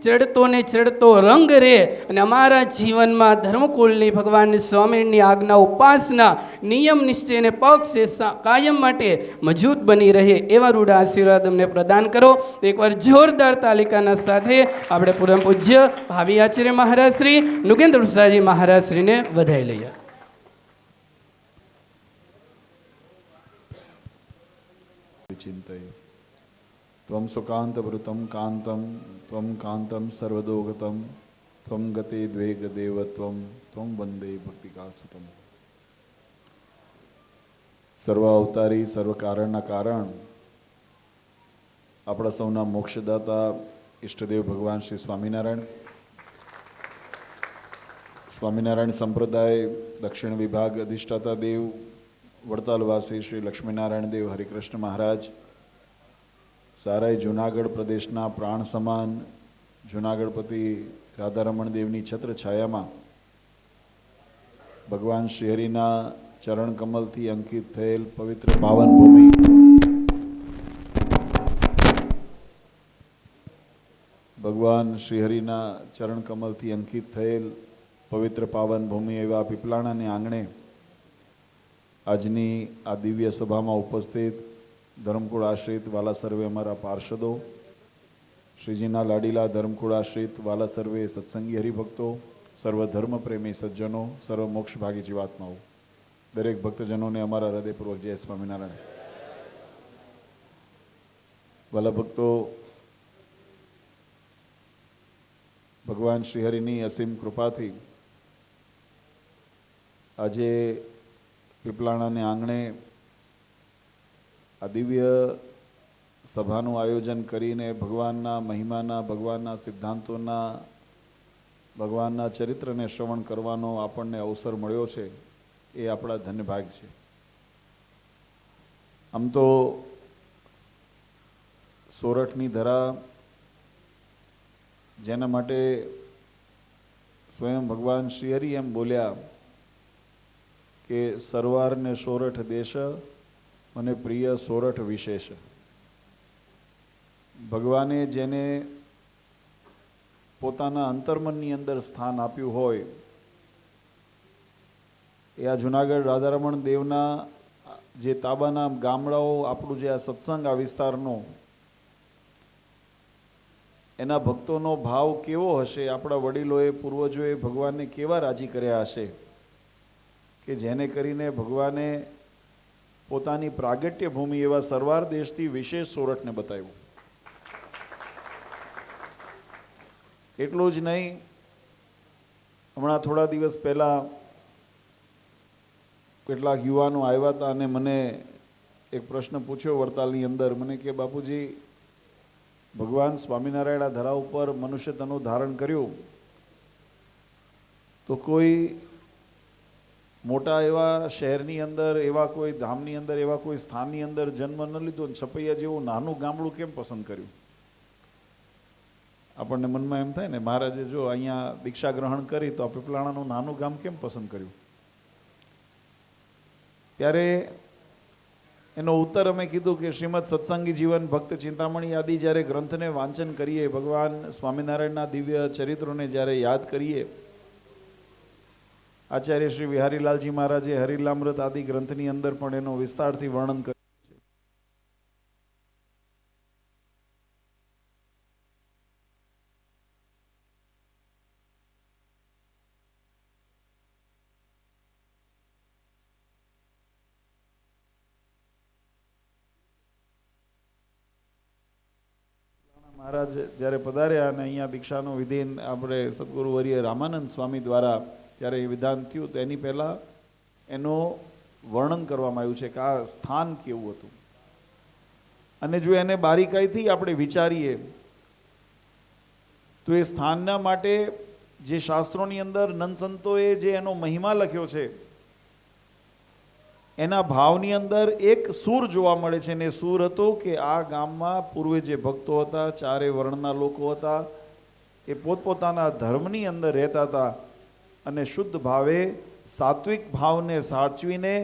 ચડતો ને ચડતો રંગ રહે અને અમારા જીવનમાં ધર્મકુળની ભગવાન સ્વામિની આજ્ઞા ઉપાસના નિયમ નિશ્ચયને પક્ષ કાયમ માટે મજબૂત બની રહે એવા રૂડા આશીર્વાદ અમને પ્રદાન કરો. એકવાર જોરદાર તાલિકાના સાથે આપણે પૂર્વ પૂજ્ય ભાવિ આચાર્ય મહારાજ શ્રી નુગેન્દ્ર પ્રસાદજી મહારાજ શ્રીને વધાઈ લઈએ. चिंतये त्वं सुकान्तवृतं कान्तं त्वं कान्तं सर्वदोगतं त्वं गते द्वेगदेवत्वं त्वं वन्दे भक्तिकासुतं. સર્વ અવતારી સર્વ કારણના કારણ આપણા સૌના મોક્ષદાતા ઈષ્ટદેવ ભગવાન શ્રી સ્વામિનારાયણ, સ્વામિનારાયણ સંપ્રદાય દક્ષિણ વિભાગ અધિષ્ઠાતા દેવ વડતાલવાસી શ્રી લક્ષ્મીનારાયણ દેવ હરિકૃષ્ણ મહારાજ, સારાય જૂનાગઢ પ્રદેશના પ્રાણ સમાન જૂનાગઢપતિ રાધારમણ દેવની છત્ર છાયામાં ભગવાન શ્રીહરિના ચરણ કમલથી અંકિત થયેલ પવિત્ર પાવન ભૂમિ ભગવાન શ્રીહરિના ચરણ કમલથી અંકિત થયેલ પવિત્ર પાવન ભૂમિ એવા પીપલાણાને આંગણે આજની આ દિવ્ય સભામાં ઉપસ્થિત ધર્મકુળ આશ્રિત વાલા સર્વે અમારા પાર્ષદો, શ્રીજીના લાડીલા ધર્મકુળ આશ્રિત વાલા સર્વે સત્સંગી હરિભક્તો, સર્વ ધર્મ પ્રેમી સજ્જનો, સર્વ મોક્ષભાગી જીવાત્માઓ, દરેક ભક્તજનોને અમારા હૃદયપૂર્વક જય સ્વામિનારાયણ. વાલા ભક્તો, ભગવાન શ્રીહરિની અસીમ કૃપાથી આજે પીપલાણાને આંગણે આ દિવ્ય સભાનું આયોજન કરીને ભગવાનના મહિમાના, ભગવાનના સિદ્ધાંતોના, ભગવાનના ચરિત્રને શ્રવણ કરવાનો આપણને અવસર મળ્યો છે એ આપણા ધન્યભાગ છે. આમ તો સોરઠની ધરા જેના માટે સ્વયં ભગવાન શ્રી હરિ એમ બોલ્યા કે સરવારને સોરઠ દેશ મને પ્રિય સોરઠ વિશેષ. ભગવાને જેને પોતાના અંતર્મનની અંદર સ્થાન આપ્યું હોય એ આ જૂનાગઢ રાધારમણ દેવના જે તાબાના ગામડાઓ, આપણું જે આ સત્સંગ આ વિસ્તારનો એના ભક્તોનો ભાવ કેવો હશે, આપણા વડીલોએ પૂર્વજોએ ભગવાનને કેવા રાજી કર્યા હશે કે જેને કરીને ભગવાને પોતાની પ્રાગટ્ય ભૂમિ એવા સરવાર દેશથી વિશેષ સોરઠને બતાવ્યું. એટલું જ નહીં, હમણાં થોડા દિવસ પહેલાં કેટલાક યુવાનો આવ્યા હતા અને મને એક પ્રશ્ન પૂછ્યો વડતાલની અંદર. મને કે બાપુજી, ભગવાન સ્વામિનારાયણ આ ધરા ઉપર મનુષ્ય તનું ધારણ કર્યું તો કોઈ મોટા એવા શહેરની અંદર, એવા કોઈ ધામની અંદર, એવા કોઈ સ્થાનની અંદર જન્મ ન લીધો, છપૈયા જેવું નાનું ગામડું કેમ પસંદ કર્યું? આપણને મનમાં એમ થાય ને, મહારાજે જો અહીંયા દીક્ષા ગ્રહણ કરી તો આ પીપલાણાનું નાનું ગામ કેમ પસંદ કર્યું? ત્યારે એનો ઉત્તર અમે કીધું કે શ્રીમદ સત્સંગી જીવન, ભક્ત ચિંતામણી આદિ જ્યારે ગ્રંથને વાંચન કરીએ, ભગવાન સ્વામિનારાયણના દિવ્ય ચરિત્રોને જ્યારે યાદ કરીએ આચાર્ય શ્રી વિહારીલાલજી મહારાજે હરિલામૃત આદિ ગ્રંથની અંદર પણ એનો વિસ્તારથી વર્ણન કર્યું. મહારાજ જ્યારે પધાર્યા અને અહીંયા દીક્ષાનું વિધિ આપણે સદગુરુ વર્ય રામાનંદ સ્વામી દ્વારા જ્યારે એ વિધાન થયું તો એની પહેલાં એનું વર્ણન કરવામાં આવ્યું છે કે આ સ્થાન કેવું હતું. અને જો એને બારીકાઈથી આપણે વિચારીએ તો એ સ્થાનના માટે જે શાસ્ત્રોની અંદર નંદ સંતોએ જે એનો મહિમા લખ્યો છે એના ભાવની અંદર એક સૂર જોવા મળે છે. ને સૂર હતો કે આ ગામમાં પૂર્વે જે ભક્તો હતા, ચારે વર્ણના લોકો હતા, એ પોતપોતાના ધર્મની અંદર રહેતા હતા અને શુદ્ધ ભાવે સાત્વિક ભાવને સાચવીને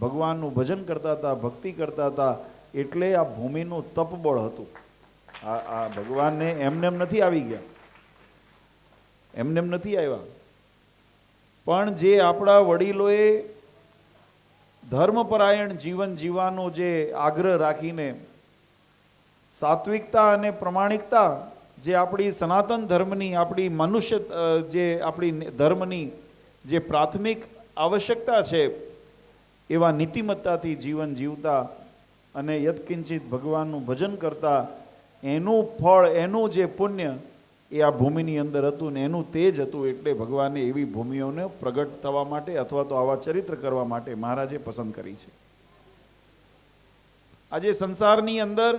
ભગવાનનું ભજન કરતા હતા, ભક્તિ કરતા હતા. એટલે આ ભૂમિનું તપબળ હતું. આ ભગવાનને એમનેમ નથી આવી ગયા, એમનેમ નથી આવ્યા. પણ જે આપણા વડીલોએ ધર્મપરાયણ જીવન જીવવાનો જે આગ્રહ રાખીને સાત્વિકતા અને પ્રમાણિકતા જે આપણી સનાતન ધર્મની, આપણી મનુષ્ય જે આપણી ધર્મની જે પ્રાથમિક આવશ્યકતા છે એવા નીતિમત્તાથી જીવન જીવતા અને યત્કિંચિત ભગવાનનું ભજન કરતા, એનું ફળ, એનું જે પુણ્ય એ આ ભૂમિની અંદર હતું ને એનું તેજ હતું. એટલે ભગવાને એવી ભૂમિઓને પ્રગટ થવા માટે અથવા તો આવા ચરિત્ર કરવા માટે મહારાજે પસંદ કરી છે. આજે સંસારની અંદર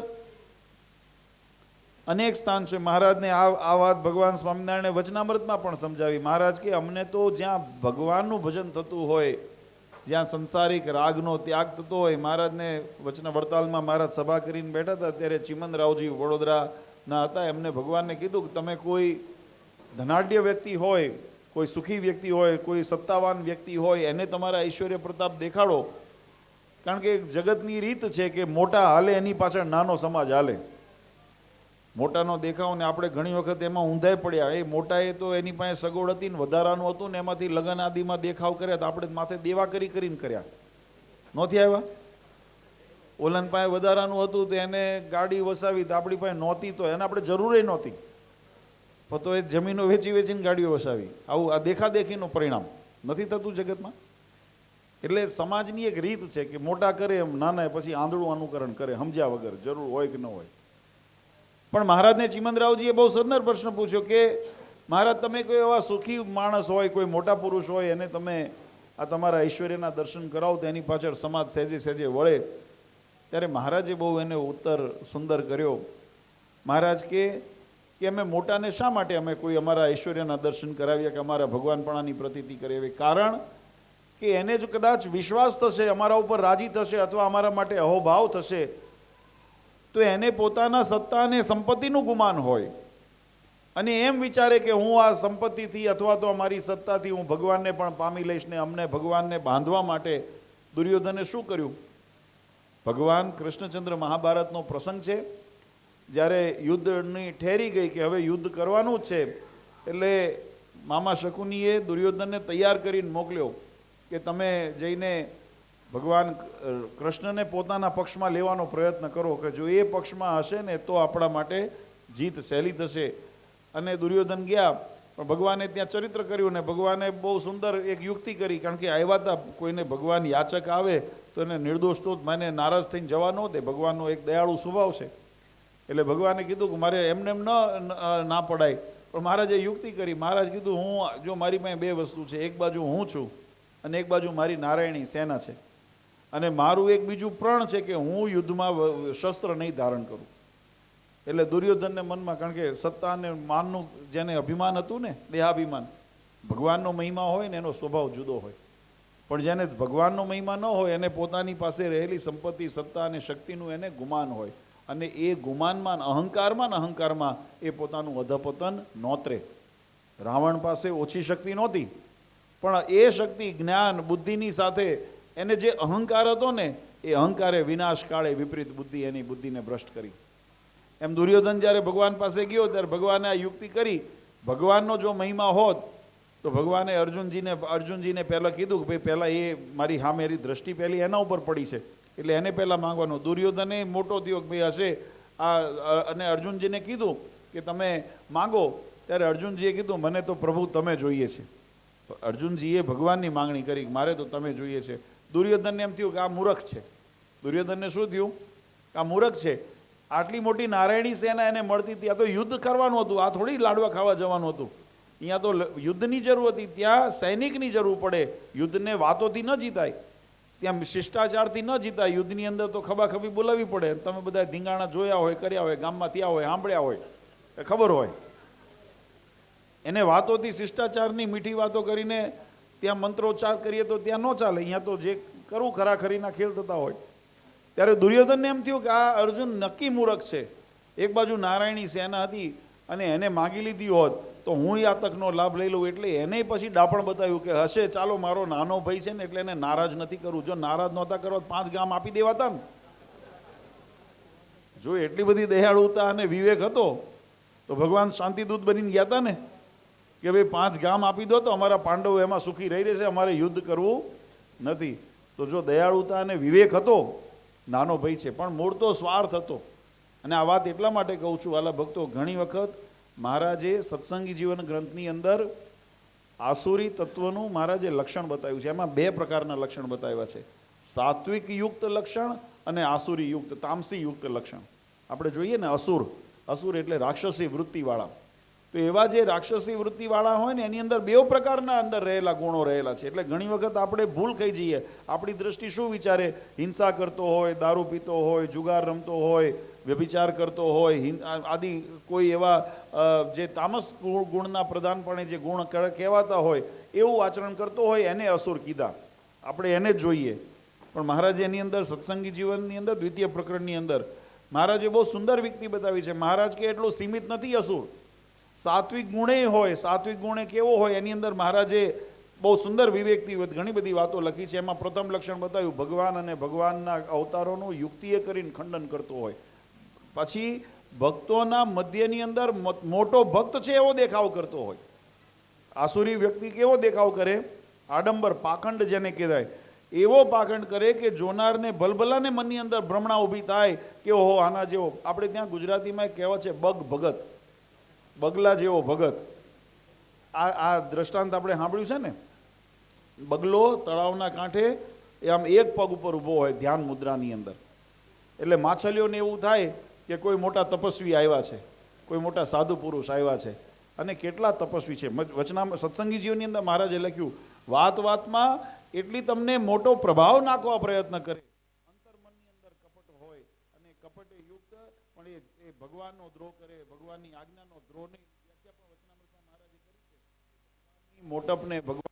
અનેક સ્થાન છે. મહારાજને આ વાત ભગવાન સ્વામિનારાયણે વચનામૃતમાં પણ સમજાવી. મહારાજ કે અમને તો જ્યાં ભગવાનનું ભજન થતું હોય, જ્યાં સંસારિક રાગનો ત્યાગ થતો હોય. મહારાજને વડતાલમાં મહારાજ સભા કરીને બેઠા હતા ત્યારે ચિમનરાવજી વડોદરાના હતા. એમને ભગવાનને કીધું કે તમે કોઈ ધનાઢ્ય વ્યક્તિ હોય, કોઈ સુખી વ્યક્તિ હોય, કોઈ સત્તાવાન વ્યક્તિ હોય, એને તમારા ઐશ્વર્ય પ્રતાપ દેખાડો. કારણ કે જગતની રીત છે કે મોટા હાલે એની પાછળ નાનો સમાજ હાલે. મોટાનો દેખાવ ને આપણે ઘણી વખત એમાં ઊંધાઈ પડ્યા. એ મોટાએ તો એની પાસે સગવડ હતી ને વધારાનું હતું ને એમાંથી લગ્ન આદિમાં દેખાવ કર્યા તો આપણે માથે દેવા કરીને કર્યા. નહોતી આવ્યા. ઓલાન પાસે વધારાનું હતું તો એને ગાડી વસાવી તો આપણી પાસે નહોતી તો એને આપણે જરૂર નહોતી, પણ તો એ જમીનો વેચીને ગાડીઓ વસાવી. આવું આ દેખાદેખીનું પરિણામ નથી થતું જગતમાં. એટલે સમાજની એક રીત છે કે મોટા કરે એમ નાના પછી આંધળું અનુકરણ કરે સમજ્યા વગર, જરૂર હોય કે ન હોય. પણ મહારાજને ચિમનરાવજીએ બહુ સુંદર પ્રશ્ન પૂછ્યો કે મહારાજ તમે કોઈ એવા સુખી માણસ હોય, કોઈ મોટા પુરુષ હોય, એને તમે આ તમારા ઐશ્વર્યના દર્શન કરાવો તો એની પાછળ સમાજ સહેજે સહેજે વળે. ત્યારે મહારાજે બહુ એને ઉત્તર સુંદર કર્યો. મહારાજ કે અમે મોટાને શા માટે અમે કોઈ અમારા ઐશ્વર્યના દર્શન કરાવીએ કે અમારા ભગવાનપણાની પ્રતીતિ કરાવીએ? કારણ કે એને જો કદાચ વિશ્વાસ થશે, અમારા ઉપર રાજી થશે અથવા અમારા માટે અહોભાવ થશે તો એને પોતાના સત્તા અને સંપત્તિનું ગુમાન હોય અને એમ વિચારે કે હું આ સંપત્તિથી અથવા તો અમારી સત્તાથી હું ભગવાનને પણ પામી લઈશ ને અમને ભગવાનને બાંધવા માટે દુર્યોધને શું કર્યું? ભગવાન કૃષ્ણચંદ્ર મહાભારતનો પ્રસંગ છે. જ્યારે યુદ્ધની ઠેરી ગઈ કે હવે યુદ્ધ કરવાનું જ છે એટલે મામા શકુનીએ દુર્યોધનને તૈયાર કરીને મોકલ્યો કે તમે જઈને ભગવાન કૃષ્ણને પોતાના પક્ષમાં લેવાનો પ્રયત્ન કરો કે જો એ પક્ષમાં હશે ને તો આપણા માટે જીત સહેલી થશે. અને દુર્યોધન ગયા પણ ભગવાને ત્યાં ચરિત્ર કર્યું ને ભગવાને બહુ સુંદર એક યુક્તિ કરી. કારણ કે આવ્યા હતા, કોઈને ભગવાન યાચક આવે તો એને નિર્દોષ તો મને નારાજ થઈને જવા ન દે. ભગવાનનો એક દયાળુ સ્વભાવ છે. એટલે ભગવાને કીધું કે મારે એમને એમ ના પડાય. પણ મહારાજે યુક્તિ કરી. મહારાજ કીધું હું જો મારી પાસે બે વસ્તુ છે, એક બાજુ હું છું અને એક બાજુ મારી નારાયણી સેના છે અને મારું એક બીજું પ્રણ છે કે હું યુદ્ધમાં શસ્ત્ર નહીં ધારણ કરું. એટલે દુર્યોધનને મનમાં, કારણ કે સત્તા અને માનનું જેને અભિમાન હતું ને, દેહાભિમાન, ભગવાનનો મહિમા હોય ને એનો સ્વભાવ જુદો હોય. પણ જેને ભગવાનનો મહિમા ન હોય એને પોતાની પાસે રહેલી સંપત્તિ, સત્તા અને શક્તિનું એને ગુમાન હોય અને એ ગુમાનમાં અહંકારમાં એ પોતાનું અધપતન નોતરે. રાવણ પાસે ઓછી શક્તિ નહોતી પણ એ શક્તિ જ્ઞાન બુદ્ધિની સાથે એને જે અહંકાર હતો ને એ અહંકારે વિનાશ કાળે વિપરીત બુદ્ધિ એની બુદ્ધિને ભ્રષ્ટ કરી. એમ દુર્યોધન જ્યારે ભગવાન પાસે ગયો ત્યારે ભગવાને આ યુક્તિ કરી. ભગવાનનો જો મહિમા હોત તો ભગવાને અર્જુનજીને પહેલાં કીધું કે ભાઈ પહેલાં એ મારી સામે એની દ્રષ્ટિ પહેલી એના ઉપર પડી છે એટલે એને પહેલાં માંગવાનું. દુર્યોધને મોટો થયો કે ભાઈ હશે અને અર્જુનજીને કીધું કે તમે માંગો, ત્યારે અર્જુનજીએ કીધું મને તો પ્રભુ તમે જોઈએ છે. અર્જુનજીએ ભગવાનની માંગણી કરી, મારે તો તમે જોઈએ છે. દુર્યોધનને એમ થયું કે આ મૂર્ખ છે. દુર્યોધનને શું થયું કે આ મૂર્ખ છે. આટલી મોટી નારાયણી સેના એને મળતી, ત્યાં તો યુદ્ધ કરવાનું હતું, આ થોડી લાડવા ખાવા જવાનું હતું. અહીંયા તો યુદ્ધની જરૂર હતી, ત્યાં સૈનિકની જરૂર પડે. યુદ્ધને વાતોથી ન જીતાય, ત્યાં શિષ્ટાચારથી ન જીતાય. યુદ્ધની અંદર તો ખબાખબી બોલાવવી પડે. તમે બધા ધીંગાણા જોયા હોય, કર્યા હોય, ગામમાં થયા હોય, સાંભળ્યા હોય, ખબર હોય. એને વાતોથી, શિષ્ટાચારની મીઠી વાતો કરીને ત્યાં મંત્રોચ્ચાર કરીએ તો ત્યાં ન ચાલે. અહીંયા તો જે કરવું ખરાખરીના ખેલ થતા હોય. ત્યારે દુર્યોધનને એમ થયું કે આ અર્જુન નક્કી મૂર્ખ છે. એક બાજુ નારાયણી સેના હતી અને એને માગી લીધી હોત તો હું આ તકનો લાભ લઈ લઉં. એટલે એને પછી ડાપણ બતાવ્યું કે હશે, ચાલો મારો નાનો ભાઈ છે ને એટલે એને નારાજ નથી કરવું. જો નારાજ નહોતા કરવા 5 ગામ આપી દેવાતા ને. જો એટલી બધી દયાળુતા અને વિવેક હતો તો ભગવાન શાંતિદૂત બનીને ગયા હતા ને કે ભાઈ 5 ગામ આપી દો તો અમારા પાંડવો એમાં સુખી રહી રહેશે, અમારે યુદ્ધ કરવું નથી. તો જો દયાળુતા અને વિવેક હતો, નાનો ભાઈ છે પણ મૂળ તો સ્વાર્થ હતો. અને આ વાત એટલા માટે કહું છું વાલા ભક્તો, ઘણી વખત મહારાજે સત્સંગી જીવન ગ્રંથની અંદર આસુરી તત્વનું મહારાજે લક્ષણ બતાવ્યું છે. એમાં 2 પ્રકારના લક્ષણ બતાવ્યા છે, સાત્વિક યુક્ત લક્ષણ અને આસુરી યુક્ત, તામસી યુક્ત લક્ષણ. આપણે જોઈએ ને અસુર એટલે રાક્ષસી વૃત્તિવાળા. તો એવા જે રાક્ષસી વૃત્તિવાળા હોય ને એની અંદર 2 પ્રકારના અંદર રહેલા ગુણો રહેલા છે. એટલે ઘણી વખત આપણે ભૂલ ખાઈ જઈએ. આપણી દ્રષ્ટિ શું વિચારે, હિંસા કરતો હોય, દારૂ પીતો હોય, જુગાર રમતો હોય, વ્યભિચાર કરતો હોય, આદિ કોઈ એવા જે તામસ ગુણના પ્રધાનપણે જે ગુણ કહેવાતા હોય એવું આચરણ કરતો હોય એને અસુર કીધા. આપણે એને જ જોઈએ. પણ મહારાજે એની અંદર સત્સંગી જીવનની અંદર 2ય પ્રકરણની અંદર મહારાજે બહુ સુંદર વ્યક્તિ બતાવી છે. મહારાજ કે એટલું સીમિત નથી અસુર, સાત્વિક ગુણે હોય. સાત્વિક ગુણે કેવો હોય એની અંદર મહારાજે બહુ સુંદર વિવેકથી ઘણી બધી વાતો લખી છે. એમાં પ્રથમ લક્ષણ બતાવ્યું, ભગવાન અને ભગવાનના અવતારોનું યુક્તિએ કરીને ખંડન કરતો હોય. પછી ભક્તોના મધ્યની અંદર મોટો ભક્ત છે એવો દેખાવ કરતો હોય. આસુરી વ્યક્તિ કેવો દેખાવ કરે, આડંબર, પાખંડ જેને કહેવાય એવો પાખંડ કરે કે જોનારને ભલભલાને મનની અંદર ભ્રમણા ઊભી થાય કે ઓહો આના જેવો. આપણે ત્યાં ગુજરાતીમાં એક કહેવત છે, બગ ભગત, બગલા જેવો ભગત. આ દ્રષ્ટાંત આપણે સાંભળ્યું છે ને. બગલો તળાવના કાંઠે એ આમ એક પગ ઉપર ઊભો હોય ધ્યાન મુદ્રાની અંદર. એટલે માછલીઓને એવું થાય કે કોઈ મોટા તપસ્વી આવ્યા છે, કોઈ મોટા સાધુ પુરુષ આવ્યા છે. અને કેટલા તપસ્વી છે. વચનામાં સત્સંગી જીવનની અંદર મહારાજે લખ્યું, વાત વાતમાં એટલી તમને મોટો પ્રભાવ નાખવા પ્રયત્ન કરે, અંતર્મનની અંદર કપટ હોય અને કપટે યુક્ત પણ એ ભગવાનનો દ્રોહ કરે, ભગવાનની આજ્ઞાનો દ્રોહની વ્યાખ્યા પણ વચનામૃતમાં મહારાજે કરી છે. મોટપને ભગવાનના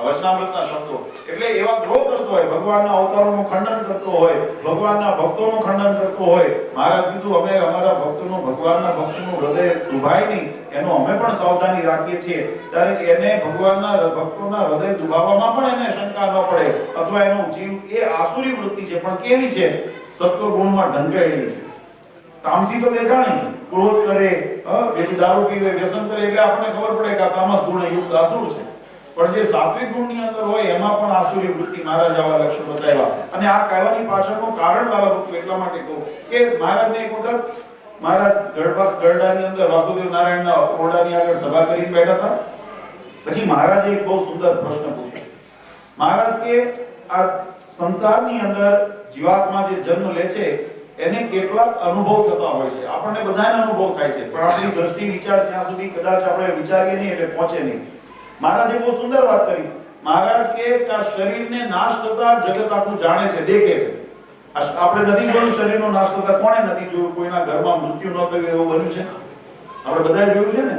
વચનામૃતના શબ્દો એટલે એવા દ્રોહ કરતો હોય, ભગવાનના અવતારોનું ખંડન કરતો હોય, ભગવાનના ભક્તોનું ખંડન કરતો હોય. મહારાજ કીધું અમે અમારા ભક્તોનું, ભગવાનના ભક્તોનું હૃદય દુભાય નહીં એનો અમે પણ સાવધાની રાખીએ છીએ. ત્યારે એને ભગવાનના ભક્તોના હૃદય દુભાવવામાં પણ એને શંકા ન પડે. અથવા એનો જીવ એ આસુરી વૃત્તિ છે પણ કેવી છે, સત્વ ગુણમાં ઢંકાયેલી છે. તામસી તો દેખાણી, ક્રોધ કરે, દારૂ પીવે, વ્યસન કરે એટલે આપણને ખબર પડે કે આ તામસ ગુણ યુક્ત આસુર છે. પણ જે સાત્વિક ગુણની અંદર હોય એમાં પણ આસુરી વૃત્તિ મહારાજ આવા લક્ષણ બતાવ્યા. અને આ કહેવાની પાછળનું કારણ વાળા ભક્તો એટલા માટે કહું કે મહારાજને એક વખત મહારાજ ગરડાની અંદર વાસુદેવ નારાયણના ઓરડાની આગળ સભા કરીને બેઠા હતા. પછી મહારાજે એક બહુ સુંદર પ્રશ્ન પૂછ્યો. મહારાજ કે આ સંસારની અંદર જીવાત્મા જે જન્મ લે છે એને કેટલાક અનુભવ થતા હોય છે. આપણને બધાને અનુભવ થાય છે પણ આપણી દ્રષ્ટિ વિચાર ત્યાં સુધી કદાચ આપણે વિચારીએ નહીં એટલે પહોંચે નહીં. મહારાજે બહુ સુંદર વાત કરી. મહારાજ કે આ શરીરને નાશ થતા જગત આખું જાણે છે, દેખે છે. આપણે નથી જોયું શરીરનો નાશ થતા, કોણે નથી જોયું? કોઈના ઘરમાં મૃત્યુ ન થયું એવું બન્યું છે? આપણે બધાએ જોયું છે ને,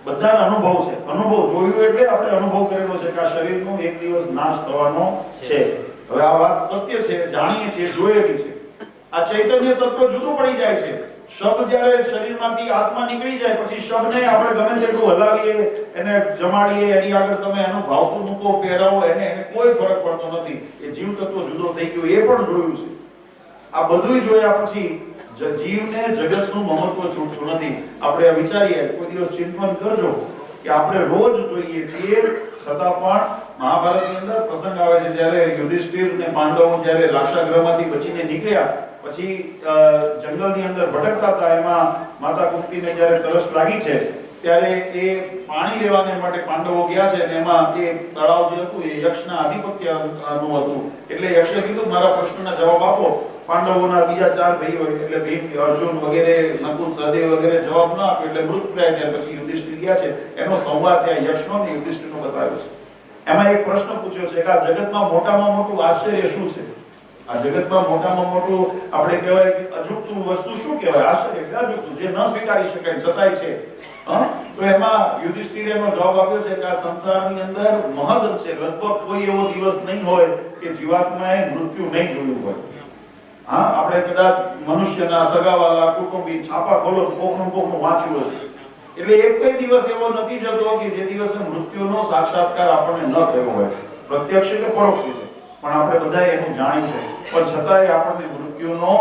બધાનો અનુભવ છે. અનુભવ જોયું એટલે આપણે અનુભવ કરેલો છે કે આ શરીરનો એક દિવસ નાશ થવાનો છે. હવે આ વાત સત્ય છે, જાણીએ છીએ, જોયેલી છે. આ ચૈતન્ય તત્વ જુદું પડી જાય છે. શબ જ્યારે શરીરમાંથી આત્મા નીકળી જાય પછી શબને આપણે ગમે તેટલું હલાવીએ, એને જમાડીએ, એની આગળ તમે એનું ભાવતું મૂકો, પહેરાવો, એને કોઈ ફરક પડતો નથી. એ જીવ તત્વ જુદો થઈ ગયો એ પણ જોયું છે. આ બધું જોયા પછી જીવને જગતનું મહત્વ છૂટતું નથી. આપણે વિચારીએ, કોઈ દિવસ ચિંતન કરજો કે આપણે રોજ જોઈએ છીએ, છતાં પણ મહાભારતની અંદર પ્રસંગ આવે છે જ્યારે યુધિષ્ઠિર ને પાંડવો જ્યારે લાક્ષાગૃહમાંથી બચીને નીકળ્યા પછી જંગલની અંદર ભટકતા હતા, એમાં માતા કુંતીને જ્યારે તરસ લાગી છે ત્યારે એ પાણી લેવાને માટે પાંડવો ગયા છે અને એમાં એ તળાવ જે હતું એ યક્ષના આધિપત્યનું હતું. એટલે યક્ષે કીધું મારા પ્રશ્નના જવાબ આપો. પાંડવોના બીજા 4 ભાઈઓ એટલે ભીમ, અર્જુન વગેરે, નકુલ, સહદેવ વગેરે જવાબ ન આપ્યો એટલે મૃતપ્રાય થયા. પછી યુધિષ્ઠિર ગયા છે, એનો સંવાદ ત્યાં યક્ષનો ને યુધિષ્ઠિરનો બતાવ્યો છે. એમાં એક પ્રશ્ન પૂછ્યો છે કે આ જગતમાં મોટામાં મોટું આશ્ચર્ય શું છે? આ જગતમાં મોટામાં મોટું આપણે કહેવાય કે અજુગતું વસ્તુ શું કહેવાય? આશ્ચર્ય એટલે અજુગતું, જે ન સ્વીકારી શકાય છતાંય છે. તો એમાં યુધિષ્ઠિરે એનો જવાબ આપ્યો છે કે આ સંસારની અંદર મહદ છે, લગભગ કોઈ એવો દિવસ નહીં હોય કે જીવાત્માએ મૃત્યુ નહીં જોયું હોય. હા, આપણે કદાચ મનુષ્યના સગાવાલા, કુટુંબી છાપા ખોલો તો કોકનું વાંચ્યું હશે. એટલે એક કોઈ દિવસ એવો નથી જતો કે જે દિવસે મૃત્યુનો સાક્ષાત્કાર આપણને ન થયો હોય, પ્રત્યક્ષ કે પરોક્ષ રીતે. પણ આપણે બધાએ એનું જાણ્યું છે, પણ છતાંય આપણને મૃત્યુનો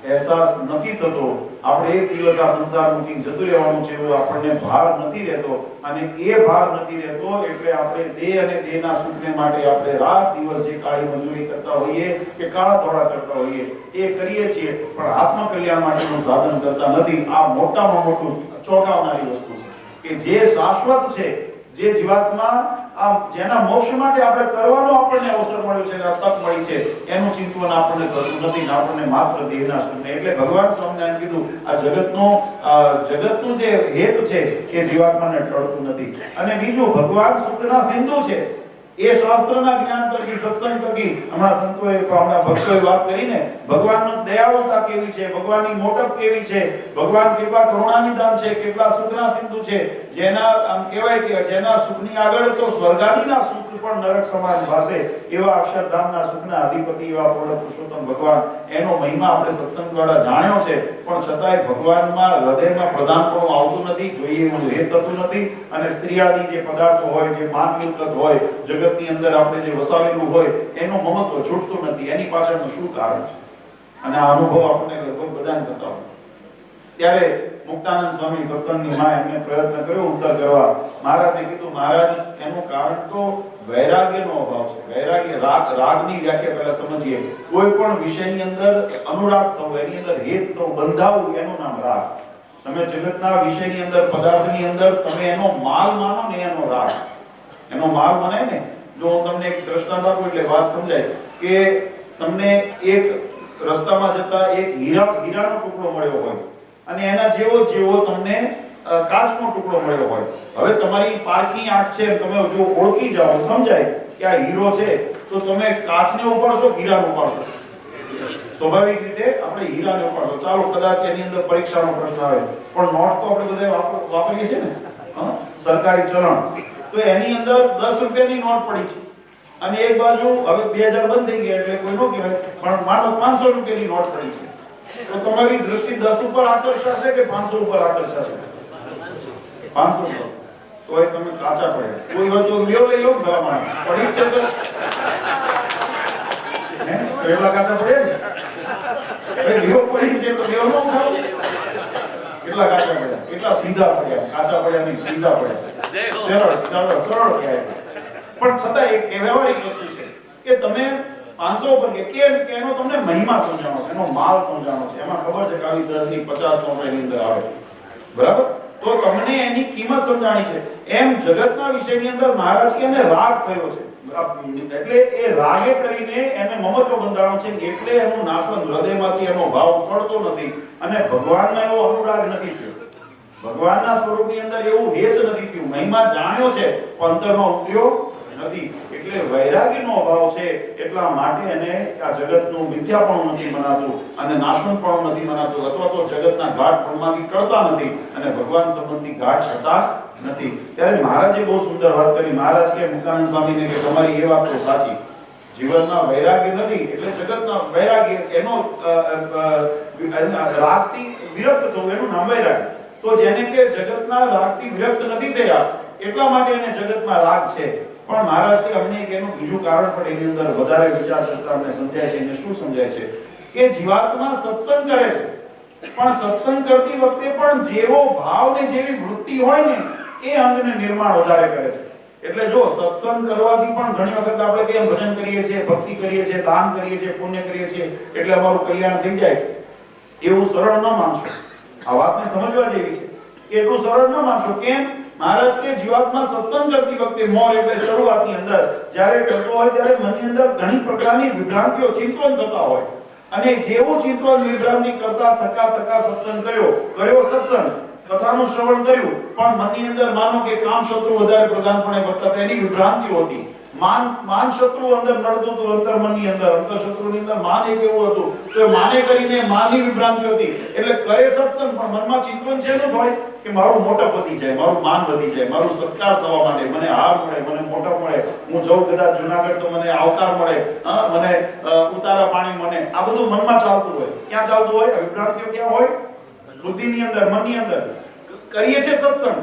અહેસાસ નથી થતો. આપણે એક દિવસ આ સંસાર મૂકીને જતું રહેવાનું છે એવો આપણને ભાર નથી રહેતો. અને એ ભાર નથી રહેતો એટલે આપણે દેહ અને દેહના સુખને માટે આપણે રાત દિવસ જે કાળી મજૂરી કરતા હોઈએ કે કાળા ધોળા કરતા હોઈએ એ કરીએ છીએ, પણ આત્મકલ્યાણ માટેનું સાધન કરતા નથી. આ મોટામાં મોટું ચોંકાવનારી વસ્તુ છે કે જે શાશ્વત છે, જે જીવાત્મા આ જેના મોક્ષ માટે આપણે કરવાનો આપણને અવસર મળ્યો છે, તક મળી છે, એનું ચિંતન આપણને થતું નથી ને આપણને માત્ર દેહના સુખને. એટલે ભગવાન સ્વામિનારાયણ કીધું આ જગતનું જે હેત છે એ જીવાત્માને ટળતું નથી. અને બીજું, ભગવાન સુખના સિંધુ છે. એ શાસ્ત્રના જ્ઞાન પરથી, સત્સંગ પરથી હમણાં સંતોએ હમણાં ભક્તોએ વાત કરીને ભગવાનની દયાળુતા કેવી છે, ભગવાનની મોટપ કેવી છે, ભગવાન કેટલા કરુણાનિધાન છે, કેટલા સુખના સિંધુ છે, જેના આમ કહેવાય કે જેના સુખની આગળ તો સ્વર્ગાદિના સુખ પણ નરક સમાન ભાસે એવા અક્ષરધામના સુખના અધિપતિ એવા પૂર્ણ પુરુષોત્તમ ભગવાન. એનો મહિમા આપણે સત્સંગ દ્વારા જાણ્યો છે, પણ છતાંય ભગવાનમાં હૃદયમાં પ્રધાનપણું આવતું નથી, જોઈએ એવું હેત થતું નથી. અને સ્ત્રીઆદિ જે પદાર્થો હોય, જે માન મિલકત હોય, જગતની અંદર આપણે જે વસાવેલું હોય એનું મહત્વ છૂટતું નથી. એની પાછળનું શું કારણ છે? અને આ અનુભવ આપણને લગભગ બધાને થતા હોય. ત્યારે મુક્તાનંદ સ્વામી સત્સંગની માં એમને પ્રયત્ન કર્યો ઉત્તર કરવા. મહારાજને કીધું, મહારાજ એનું કારણ તો વૈરાગ્યનો અભાવ છે. વૈરાગ્ય, રાગની વ્યાખ્યા પહેલા સમજીએ. કોઈ પણ વિષયની અંદર અનુરાગ થવો, એની અંદર હેત થવું, બંધાવું, એનું નામ રાગ. તમે જગતના વિષયની અંદર, પદાર્થની અંદર તમે એનો માલ માનો ને એનો રાગ. એનો માલ મનાય ને. જો હું તમને એક દ્રષ્ટાંત આપું એટલે વાત સમજાય કે તમને એક રસ્તામાં જતા એક હીરાનો ટુકડો મળ્યો હોય અને એના જેવો તમને કાચનો ટુકડો મળ્યો હોય. હવે તમારી પારખી આંખ છે, તમે જો ઓળખી જાઓ, સમજાય કે આ હીરો છે, તો તમે કાચને ઉપાડશો, હીરાને ઉપાડશો? સ્વાભાવિક રીતે આપણે હીરાને ઉપાડશો. ચાલો કદાચ એની અંદર પરીક્ષાનો પ્રશ્ન આવે, પણ નોટ તો આપણે બધા વાપરીએ છીએ ને, સરકારી ચલણ. તો એની અંદર 10 રૂપિયાની નોટ પડી છે અને એક બાજુ હવે 2000 બંધ થઈ ગયા એટલે કોઈ નો કહેવાય, પણ માનો 500 રૂપિયાની નોટ પડી છે. તો તમારી દૃષ્ટિ 10 ઉપર આકર્ષાશે કે 500 ઉપર આકર્ષાશે? 500 ઉપર. તો એ તમે કાચા પડ્યા. કોઈ હોય તો લ્યો લઈ લો ભલામણ પડી છે તો એટલા કાચા પડ્યા ને લ્યો પડી છે તો લ્યો નો ઉઠાવો. કેટલા કાચા પડ્યા, કેટલા સીધા પડ્યા. કાચા પડ્યા નહીં, સીધા પડ્યા. સરળ કહેવાય. પણ છતાં એક વ્યવહારિક વસ્તુ છે કે તમે 500 ઉપર કેમ કે એનો તમને મહિમા સમજાણો છે, એનો માલ સમજાણો છે. એમાં ખબર છે કે આવી 10 ની 50 નોટની અંદર આવે, બરાબર? તો તમને એની કિંમત સમજાણી છે. એમ જગતના વિષયની અંદર મહારાજ કે એને રાગ થયો છે, એટલે એ રાગે કરીને એને મમત્વ બંધાણો છે, એટલે એનું નાશવંત હૃદયમાંથી એનો ભાવ ઉતરતો નથી અને ભગવાનનો એવો અનુરાગ નથી થયો. ભગવાનના સ્વરૂપની અંદર એવું હેત નથી થયું. મહિમા જાણ્યો છે પણ અંતરમાં ઉતર્યો નથી. એટલે વૈરાગ્યનો અભાવ છે, એટલા માટે એને આ જગતનું મિથ્યાપણું નથી મનાતું અને નાશવંતપણું નથી મનાતું, અથવા તો જગતના ઘાટપણમાંથી ટળતા નથી અને ભગવાન સંબંધી ઘાટ છતાં નથી. ત્યારે મહારાજે બહુ સુંદર વાત કરી. મહારાજ કે મુક્તાનંદ સ્વામીને કે તમારી એ વાત તો સાચી જીવનમાં વૈરાગ્ય નથી એટલે જગતના વૈરાગ્ય એનો રાગથી વિરક્ત થવું એનું નામ વૈરાગ્ય. તો જેને કે જગતના રાગથી વિરક્ત નથી થયા એટલા માટે એને જગતમાં રાગ છે. પણ મહારાજ કે અમને એક એનું બીજું કારણ પણ એની અંદર વધારે વિચાર કરતા અમને સમજાય છે. એને શું સમજાય છે કે જીવાત્મા સત્સંગ કરે છે પણ સત્સંગ કરતી વખતે પણ જેવો ભાવ ને જેવી વૃત્તિ હોય ને એ અંગને નિર્માણ વધારે કરે છે. એટલે જો સત્સંગ કરવાથી પણ ઘણી વખત આપણે કેમ ભજન કરીએ છીએ, ભક્તિ કરીએ છીએ, દાન કરીએ છીએ, પુણ્ય કરીએ છીએ એટલે અમારું કલ્યાણ થઈ જાય એવું સરળ ન માનશો. આ વાતને સમજવા જેવી છે. એટલું સરળ ન માનશો. કેમ? મહારાજ કે જીવાત્મા સત્સંગ કરતી વખતે મોર એટલે શરૂઆતની અંદર જ્યારે કરતો હોય ત્યારે મનની અંદર ઘણી પ્રકારની વિભ્રાંતિઓ ચિંતન થતા હોય અને જેવું ચિંતન વિભ્રાંતિ કરતા થકા સત્સંગ કર્યો સત્સંગ કથાનું શ્રવણ કર્યું પણ મનની અંદર માનો કે કામ શત્રુ વધારે પ્રધાનપણે વર્તતા એની વિભ્રાંતિઓ હતી. માન શત્રુ અંદર નડતું હતું અંતર્મનની અંદર, અંતરશત્રુની અંદર માન એક એવું હતું તો એ માને કરીને માનની વિભ્રાંતિઓ હતી એટલે કરે સત્સંગ પણ મનમાં ચિંતન છે ન થાય કે મારું મોટપ વધી જાય, મારું માન વધી જાય, મારું સત્કાર થવા માટે મને હાર મળે, મને મોટપ મળે, હું જઉં કદાચ જુનાગઢ તો મને આવકાર મળે, મને ઉતારા પાણી મળે. આ બધું મનમાં ચાલતું હોય. ક્યાં ચાલતું હોય? વિભ્રાંતિઓ ક્યાં હોય? બુદ્ધિની અંદર, મનની અંદર. કરીએ છે સત્સંગ.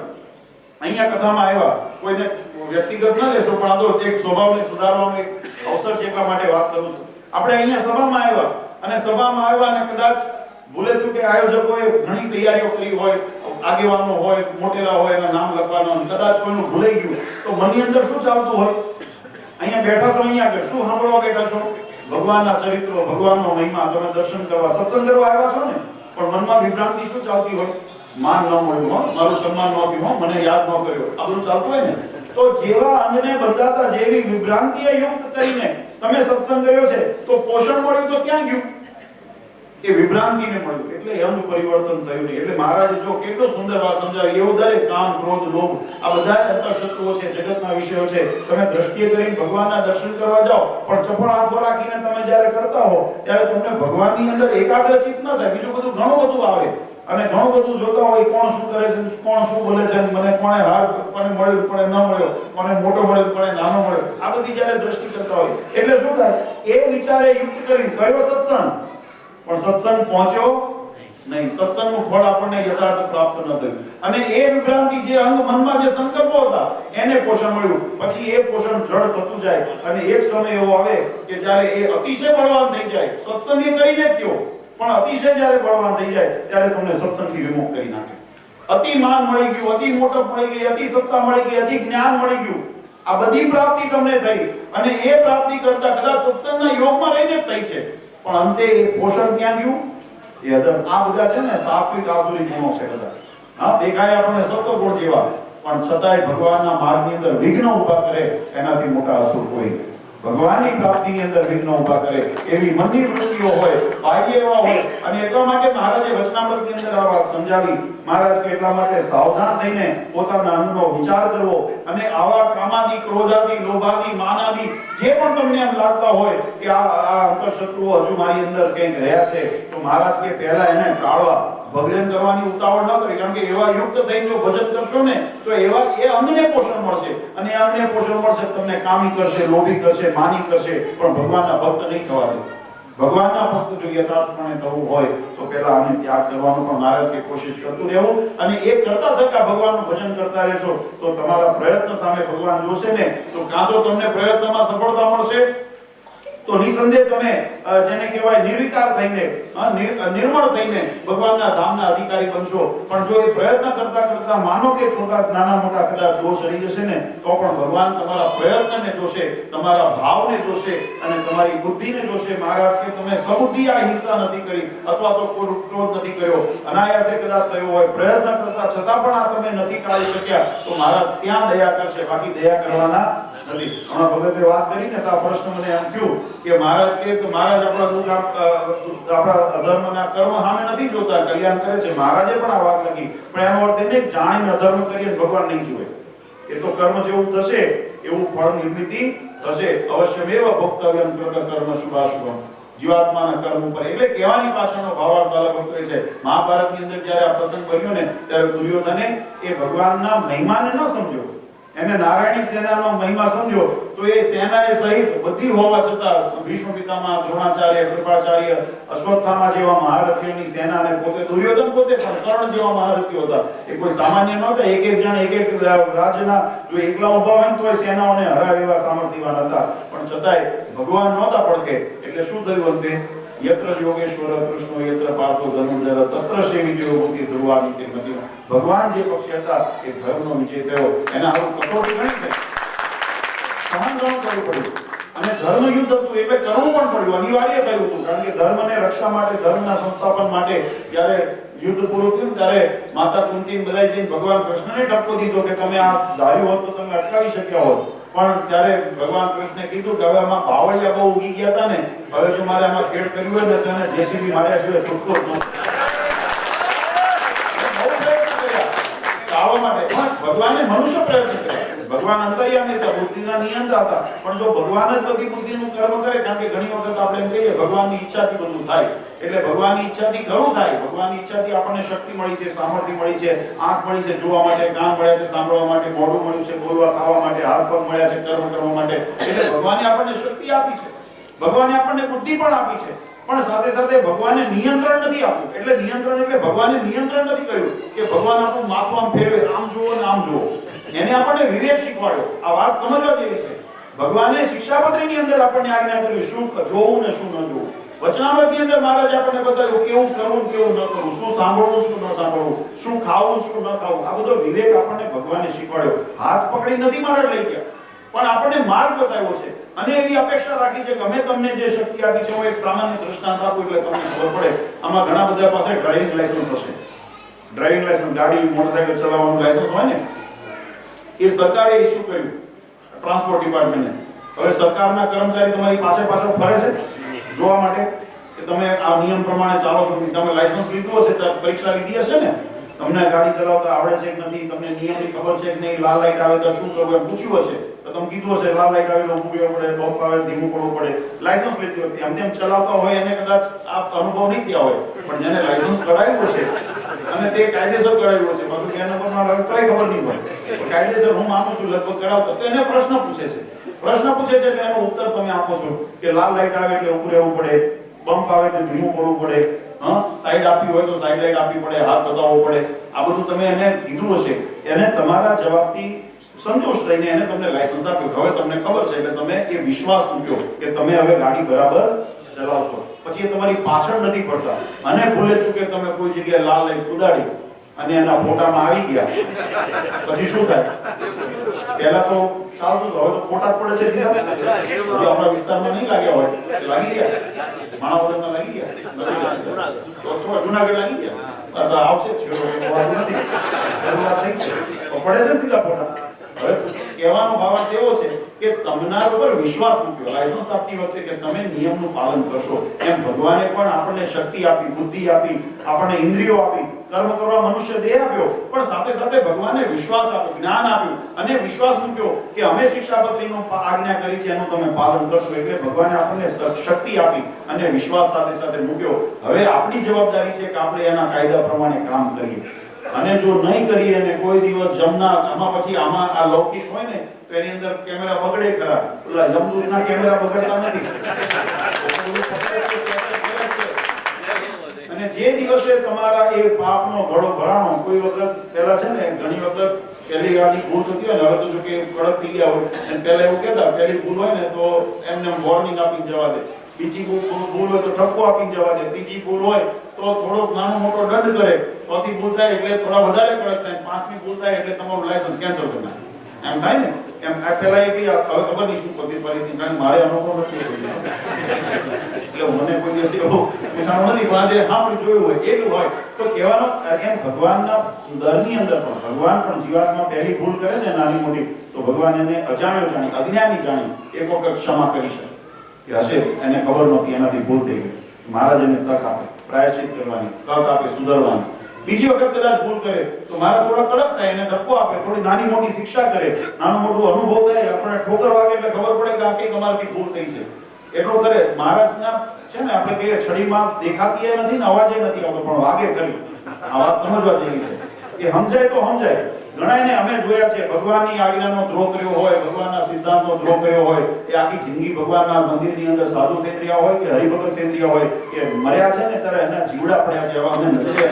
અહીંયા કથામાં આવ્યા કોઈને વ્યક્તિગત ન લેશો પણ આ તો એક સ્વભાવને સુધારવાનો એક અવસર છે એટલા માટે વાત કરું છું. આપણે અહીંયા સભામાં આવ્યા અને કદાચ ભૂલે ચૂકે આયોજકોએ ઘણી તૈયારીઓ કરી હોય, આગેવાનો હોય, મોટેરા હોય એના નામ લખવાનો, કદાચ કોઈનું ભૂલાઈ ગયું તો મનની અંદર શું ચાલતું હોય? અહીંયા બેઠા છો, અહીંયા કે શું સાંભળવા બેઠા છો? ભગવાનના ચરિત્રો, ભગવાનનો મહિમા, તમે દર્શન કરવા, સત્સંગ કરવા આવ્યા છો ને પણ મનમાં વિભ્રાંતિ શું ચાલતી હોય? માન ન મળ્યું, મારું સન્માન ન થયું, મને યાદ ન કર્યો, આ બધું ચાલતું હોય ને. તો જેવા અંગને બંધાતા જેવી વિભ્રાંતિએ યુક્ત કરીને તમે સત્સંગ કર્યો છે તો પોષણ મળ્યું તો ક્યાં ગયું? એ વિભ્રાંતિને મળ્યું એટલે અંગ પરિવર્તન થયું નહીં. એટલે મહારાજે જો કેટલો સુંદર વાત સમજાવી. એવું દરેક કામ, ક્રોધ, લોભ આ બધા અંતરશત્રુઓ છે, જગતના વિષયો છે. તમે દ્રષ્ટિએ કરીને ભગવાનના દર્શન કરવા જાઓ પણ ચપળ આંખો રાખીને તમે જ્યારે કરતા હો ત્યારે તમને ભગવાનની અંદર એકાગ્રચિત ન થાય. બીજું બધું ઘણું બધું આવે અને ઘણું બધું જોતા હોય, કોણ શું કરે છે, કોણ શું બોલે છે, મને કોણે હાર, કોને મળ્યો, કોને ન મળ્યો, કોને મોટો મળ્યો, કોને નાનો મળ્યો, આ બધી જ્યારે દ્રષ્ટિ કરતા હોય એટલે શું થાય? એ વિચારે યુક્ત કરીને કર્યો સત્સંગ પણ સત્સંગ પહોંચ્યો નહીં. સત્સંગનું ફળ આપણને યથાર્થ પ્રાપ્ત ન થયું અને એ વિભ્રાંતિ જે અંગ મનમાં જે સંકલ્પો હતા એને પોષણ મળ્યું. પછી એ પોષણ દ્રઢ થતું જાય અને એક સમય એવો આવે કે જ્યારે એ અતિશય બળવાન થઈ જાય. સત્સંગ એ કરીને જ થયો પણ અતિશય જ્યારે બળવાન થઈ જાય ત્યારે તમને સત્સંગથી વિમુખ કરી નાખે. અતિ માન મળી ગયું, અતિ મોટપ મળી ગઈ, અતિ સત્તા મળી ગઈ, અતિ જ્ઞાન મળી ગયું. આ બધી પ્રાપ્તિ તમને થઈ અને એ પ્રાપ્તિ કરતા કદાચ સત્સંગના યોગમાં રહીને જ થઈ છે પણ અંતે એ પોષણ ક્યાં ગયું? એ અધર. આ બધા છે ને સાત્વિક આસુરી ગુણો છે બધા. દેખાય આપણને સત્વ ગુણ જેવા પણ છતાંય ભગવાનના માર્ગની અંદર વિઘ્ન ઊભા કરે એનાથી મોટા અસુર કોઈ નહીં. ભગવાનની પ્રાપ્તિની અંદર વિઘ્ન ઊભા કરે એવી મનની વૃત્તિઓ હોય, બાહ્ય એવા હોય અને એટલા માટે મહારાજે વચનામૃતની અંદર આ વાત સમજાવી. મહારાજ કે એટલા માટે સાવધાન થઈને પોતાના અંગનો વિચાર કરવો અને આવા કામાદી, ક્રોધાદી, લોભાદી, માનાદી જે પણ તમને એમ લાગતા હોય કે આ અંતરશત્રુઓ હજુ મારી અંદર કંઈક રહ્યા છે તો મહારાજ કે પહેલા એને ટાળવા. ભજન કરવાની ઉતાવળ ન કરી કારણ કે એવા યુક્ત થઈને જો ભજન કરશો ને તો એવા એ અંગને પોષણ મળશે અને એ અંગને પોષણ મળશે તમને કામી કરશે, લોભી કરશે, માની કરશે પણ ભગવાનના ભક્ત નહીં થવા દે. ભગવાનના ભક્ત જો યથાર્થપણે થવું હોય તો પહેલા આને ત્યાગ કરવાનો પણ મહારાજ કે કોશિશ કરતું રહેવું અને એ કરતા થતા ભગવાનનું ભજન કરતા રહેશો તો તમારા પ્રયત્ન સામે ભગવાન જોશે ને તો કાં તો તમને પ્રયત્નમાં સફળતા મળશે તો નિસંદેહ તમે જેને કહેવાય નિર્વિકાર થઈને, નિર્મળ થઈને ભગવાનના ધામના અધિકારી બનશો. પણ જો એ પ્રયત્ન કરતા માનો કે નાના મોટા કદાચ દોષ રહી જશે ને તો પણ ભગવાન તમારા પ્રયત્નને જોશે, તમારા ભાવને જોશે અને તમારી બુદ્ધિને જોશે. મહારાજ કે તમે સબુદ્ધિ આ હિંસા નથી કરી અથવા તો ક્રોધ નથી કર્યો, અનાયાસે કદાચ થયો હોય, પ્રયત્ન કરતા છતાં પણ આ તમે નથી ટાળી શક્યા તો મહારાજ ત્યાં દયા કરશે, બાકી દયા કરવાના નથી. હમણાં ભગતે વાત કરી ને તો આ પ્રશ્ન મને એમ થયું કે મહારાજ કે મહારાજ આપણા દુઃખ આપણા અધર્મના કર્મ સામે નથી જોતા, કલ્યાણ કરે છે. મહારાજે પણ આ વાત લખી પણ એનો અર્થ એ નહીં જાણીને અધર્મ કરીએ ભગવાન નહીં જોવે. એ તો કર્મ જેવું થશે એવું ફળ નિર્મિતિ થશે. અવશ્યમેવ ભોક્તવ્યમ કૃત કર્મ શુભાશુભમ. જીવાત્માના કર્મ ઉપર એટલે કહેવાની પાછળનો ભાવાર્થ અલગ હોતો છે. મહાભારતની અંદર જ્યારે આ પ્રસંગ બન્યો ને ત્યારે દુર્યોધને એ ભગવાનના મહિમાને ન સમજ્યો એને નારાયણી સેનાનો મહિમા સમજો તો એ સેનાએ સહિત બધી હોવા છતાં ભીષ્મ પિતામહ, દ્રોણાચાર્ય, કૃપાચાર્ય, અશ્વત્થામા જેવા મહારથીઓની સેનાને પોતે દુર્યોધન પોતે પણ કર્ણ જેવા મહારથીઓ હતા. એ કોઈ સામાન્ય નહોતા. એક એક જણ એક એક રાજ્યના જો એકલા ઊભા હોય તો સેનાઓને હરાવે એવા સામર્થ્યવાન હતા. પણ છતાંય ભગવાન નહોતા પડખે. એટલે શું થયું અંતે? યત્ર યોગેશ્વર કૃષ્ણ યત્ર પાર્થો ધનુર્ધર તત્ર શ્રી વિજયો ભૂતિ ધ્રુવાની તે નથી. ભગવાન જે પક્ષે હતા એ ધર્મનો વિજય થયો. એના આવું કસોટી ગણી છે, સહન કરવું પડ્યું. અને ધર્મ યુદ્ધ હતું એટલે કરવું પણ પડ્યું, અનિવાર્ય થયું હતું. કારણ કે ધર્મને રક્ષા માટે, ધર્મના સંસ્થાપન માટે જ્યારે યુદ્ધ પૂરું થયું ત્યારે માતા કુંતી બધા જઈને ભગવાન કૃષ્ણને ઠપકો દીધો કે તમે આ ધાર્યું હોત તો તમે અટકાવી શક્યા હોત. પણ ત્યારે ભગવાન કૃષ્ણે કીધું કે હવે આમાં બાવળિયા બહુ ઉગી ગયા હતા ને, હવે જો મારે આમાં ખેડ કર્યું હોય ને તો એને જેસીબી માર્યા સિવાય છૂટકો જ નહોતો. બહુ પ્રયત્ન કર્યા આવવા માટે, પણ ભગવાને મનુષ્ય પ્રયત્ન કર્યા. ભગવાન અંતર્યામી હતા, બુદ્ધિના નિયંતા હતા. પણ જો ભગવાન જ બધી બુદ્ધિનું કર્મ કરે, કારણ કે ઘણી વખત આપણે એમ કહીએ ભગવાનની ઈચ્છાથી બધું થાય, એટલે ભગવાનની ઈચ્છાથી ઘણું થાય. ભગવાનની ઈચ્છાથી આપણને શક્તિ મળી છે, સામર્થ્ય મળી છે, આંખ મળી છે જોવા માટે, કાન મળ્યા છે સાંભળવા માટે, મોઢું મળ્યું છે બોલવા ખાવા માટે, હાથ પગ મળ્યા છે કર્મ કરવા માટે. એટલે ભગવાને આપણને શક્તિ આપી છે, ભગવાને આપણને બુદ્ધિ પણ આપી છે. પણ સાથે સાથે ભગવાને નિયંત્રણ નથી આપ્યું. એટલે નિયંત્રણ એટલે ભગવાને નિયંત્રણ નથી કર્યું કે ભગવાન આપણું માથું આમ ફેરવે, આમ જુઓ ને આમ જુઓ. એને આપણને વિવેક શીખવાડ્યો. આ વાત સમજવા જેવી છે. ભગવાને શિક્ષાપત્રીની અંદર આપણને આજ્ઞા કરી શું જોવું ને શું ન જોવું. વચનામૃતની અંદર મહારાજ આપણને બતાવ્યું કેવું કરવું કેવું ન કરવું, શું સાંભળવું શું ન સાંભળવું, શું ખાવું શું ન ખાવું. આ બધો વિવેક આપણને ભગવાને શીખવાડ્યો. હાથ પકડી નથી મહારાજ લઈ ગયા, પણ આપણને માર્ગ બતાવ્યો છે. અને એવી અપેક્ષા રાખી છે કે અમે તમને જે શક્તિ આપી છે, હું એક સામાન્ય દ્રષ્ટાંત આપું એટલે તમને ખબર પડે. આમાં ઘણા બધા પાસે ડ્રાઇવિંગ લાયસન્સ હશે. ડ્રાઇવિંગ લાયસન્સ, ગાડી મોટરસાઇકલ ચલાવવાનું લાયસન્સ હોય ને, એ સરકારે ઇસ્યુ કર્યું ટ્રાન્સપોર્ટ ડિપાર્ટમેન્ટને. હવે સરકારના કર્મચારી તમારી પાછળ ફરે છે જોવા માટે કે તમે આ નિયમ પ્રમાણે ચાલો છો. તમે લાયસન્સ લીધું હશે તો પરીક્ષા લીધી હશે ને, તમને ગાડી ચલાવતા આવડે છે કે નથી, તમને નિયમની ખબર છે કે નહીં, લાલ લાઈટ આવે તો શું કરવું એમ પૂછ્યું હશે તો તમે કીધું હશે લાલ લાઈટ આવે તો ઊભું રહેવું પડે, બમ્પ આવે ધીમું પડવું પડે. લાયસન્સ લીધી વખતે આમ તેમ ચલાવતા હોય એને કદાચ આ અનુભવ નહીં થયા હોય, પણ જેને લાયસન્સ કઢાવ્યું હશે અને તે કાયદેસર કઢાવ્યું હશે, પાછું બે નંબરમાં કઈ ખબર નહીં હોય, પણ કાયદેસર હું માનું છું લગભગ કઢાવતો, તો એને પ્રશ્ન પૂછે છે એટલે એનો ઉત્તર તમે આપો છો કે લાલ લાઈટ આવે એટલે ઊભું રહેવું પડે, બમ્પ આવે એટલે ધીમું પડવું પડે, સાઈડ આપી હોય તો સાઈડ લાઈટ આપવી પડે, હાથ બતાવવો પડે. આ બધું તમે એને કીધું હશે, એને તમારા જવાબથી સંતુષ્ટ થઈને એને તમને લાયસન્સ આપ્યું. હવે તમને ખબર છે એટલે તમે એ વિશ્વાસ મૂક્યો કે તમે હવે ગાડી બરાબર ચલાવશો. પછી એ તમારી પાછળ નથી પડતા અને ભૂલે ચૂકે તમે કોઈ જગ્યાએ લાલ લાઈટ ઉડાડી અને એના ફોટામાં આવી ગયા, પછી શું થાય? પહેલા તો ચાલતું હતું, હવે તો ફોટા જ પડે છે સીધા. આપણા વિસ્તારમાં નહીં લાગ્યા હોય, લાગી ગયા, માણાવદરમાં લાગી ગયા, તો થોડા જુનાગઢ લાગી ગયા, તો આવશે છેડો નથી, શરૂઆત થઈ છે તો પડે છે સીધા ફોટા. હવે કહેવાનો ભાવાર્થ એવો છે કે તમારા ઉપર વિશ્વાસ મૂક્યો લાયસન્સ આપતી વખતે કે તમે નિયમનું પાલન કરશો. એમ ભગવાને પણ આપણને શક્તિ આપી, બુદ્ધિ આપી, આપણને ઇન્દ્રિયો આપી, કર્મ કરવા મનુષ્ય દેહ આપ્યો, પણ સાથે સાથે ભગવાને વિશ્વાસ આપ્યો, જ્ઞાન આપ્યું અને વિશ્વાસ મૂક્યો કે અમે શિક્ષાપત્રીનો આજ્ઞા કરી છે એનું તમે પાલન કરશો. એટલે ભગવાને આપણને શક્તિ આપી અને વિશ્વાસ સાથે સાથે મૂક્યો. હવે આપણી જવાબદારી છે કે આપણે એના કાયદા પ્રમાણે કામ કરીએ. અને જો નહીં કરીએ ને કોઈ દિવસ જમના આમાં પછી આમાં આ લૌકિક હોય ને તો એની અંદર કેમેરા બગડે ખરા. ઓલા જમદૂતના કેમેરા બગડતા નથી. અને જે દિવસે તમારા એ પાપનો ઘડો ભરાણો, કોઈ વખત પહેલા છે ને ઘણી વખત પહેલી રાની ભૂલ થતી હોય ને, હવે તો જો કે કડક થઈ ગયા હોય, અને પહેલા એવું કહેતા પહેલી ભૂલ હોય ને તો એમને વોર્નિંગ આપીને જવા દે, બીજી ભૂલ હોય તો ઠપકો આપીને જવા દે, ત્રીજી ભૂલ હોય તો થોડોક નાનો મોટો દંડ કરે, ચોથી ભૂલ થાય એટલે થોડા વધારે કડક થાય, પાંચમી ભૂલ થાય એટલે તમારું લાયસન્સ કેન્સલ કરી નાખે. એમ થાય ને? એમ આ પહેલા એટલી હવે ખબર નહીં શું પદ્ધતિ પડી, કારણ મારે અનુભવ નથી એટલે મને કોઈ દિવસ એવું પૂછાણું નથી, પણ આજે આપણે જોયું હોય એટલું હોય તો કહેવાનો એમ ભગવાનના દરની અંદર પણ ભગવાન પણ જીવાત્મા પહેલી ભૂલ કરે ને નાની મોટી તો ભગવાન એને અજાણ્યો જાણી, અજ્ઞાની જાણી એક વખત ક્ષમા કરી શકે કે હશે એને ખબર નહોતી એનાથી ભૂલ થઈ ગઈ. મહારાજ એને તક આપે પ્રાયશ્ચિત કરવાની, તક આપે સુધારવાની. બીજી વખત કદાચ ભૂલ કરે તો મારા થોડા કડક થાય, એને ધક્કો આપે, થોડી નાની મોટી શિક્ષા કરે, નાનું મોટું અનુભવ થાય, આપણને ઠોકર વાગે એટલે ખબર પડે કે આ કંઈક અમારાથી ભૂલ થઈ છે, એટલું કરે. મહારાજના છે ને આપણે કહીએ છડીમાં દેખાતી નથી ને અવાજે નથી આવતો, પણ વાગે કરી. આ વાત સમજવા જેવી છે. એ સમજાય તો સમજાય, ઘણાને અમે જોયા છે ભગવાનની આજ્ઞાનો દ્રોહ કર્યો હોય, ભગવાનના સિદ્ધાંતનો દ્રોહ કર્યો હોય, એ આખી જિંદગી ભગવાનના મંદિરની અંદર સાધુ તેંદ્રિયા હોય કે હરિભગત તેંદ્રિયા હોય, કે મર્યા છે ને ત્યારે એના જીવડા પડ્યા છે, એવા અમે નજરે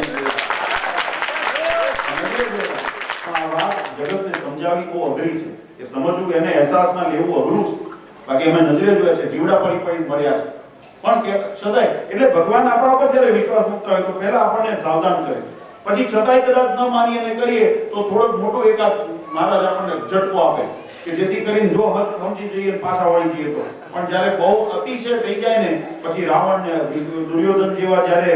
આ વાત જગતને સમજાવી બહુ અઘરી છે, કે સમજવું એને અહેસાસમાં લેવું અઘરું છે. બાકી અમે નજરે જોયા છે જીવડા પડી મળ્યા છે. પણ કે છતાંય એટલે ભગવાન આપણા ઉપર જ્યારે વિશ્વાસ મૂકતા હોય તો પહેલા આપણને સાવધાન કરે, પછી છતાંય કદાચ ન માની અને કરીએ તો થોડોક મોટો એકાદ મહારાજ આપણને ઝટકો આપે, કે જેથી કરીને જો સમજી જઈએ પાછા વળી જઈએ તો. પણ જ્યારે બહુ અતિશય થઈ જાય ને પછી રાવણ ને દુર્યોધન જેવા જ્યારે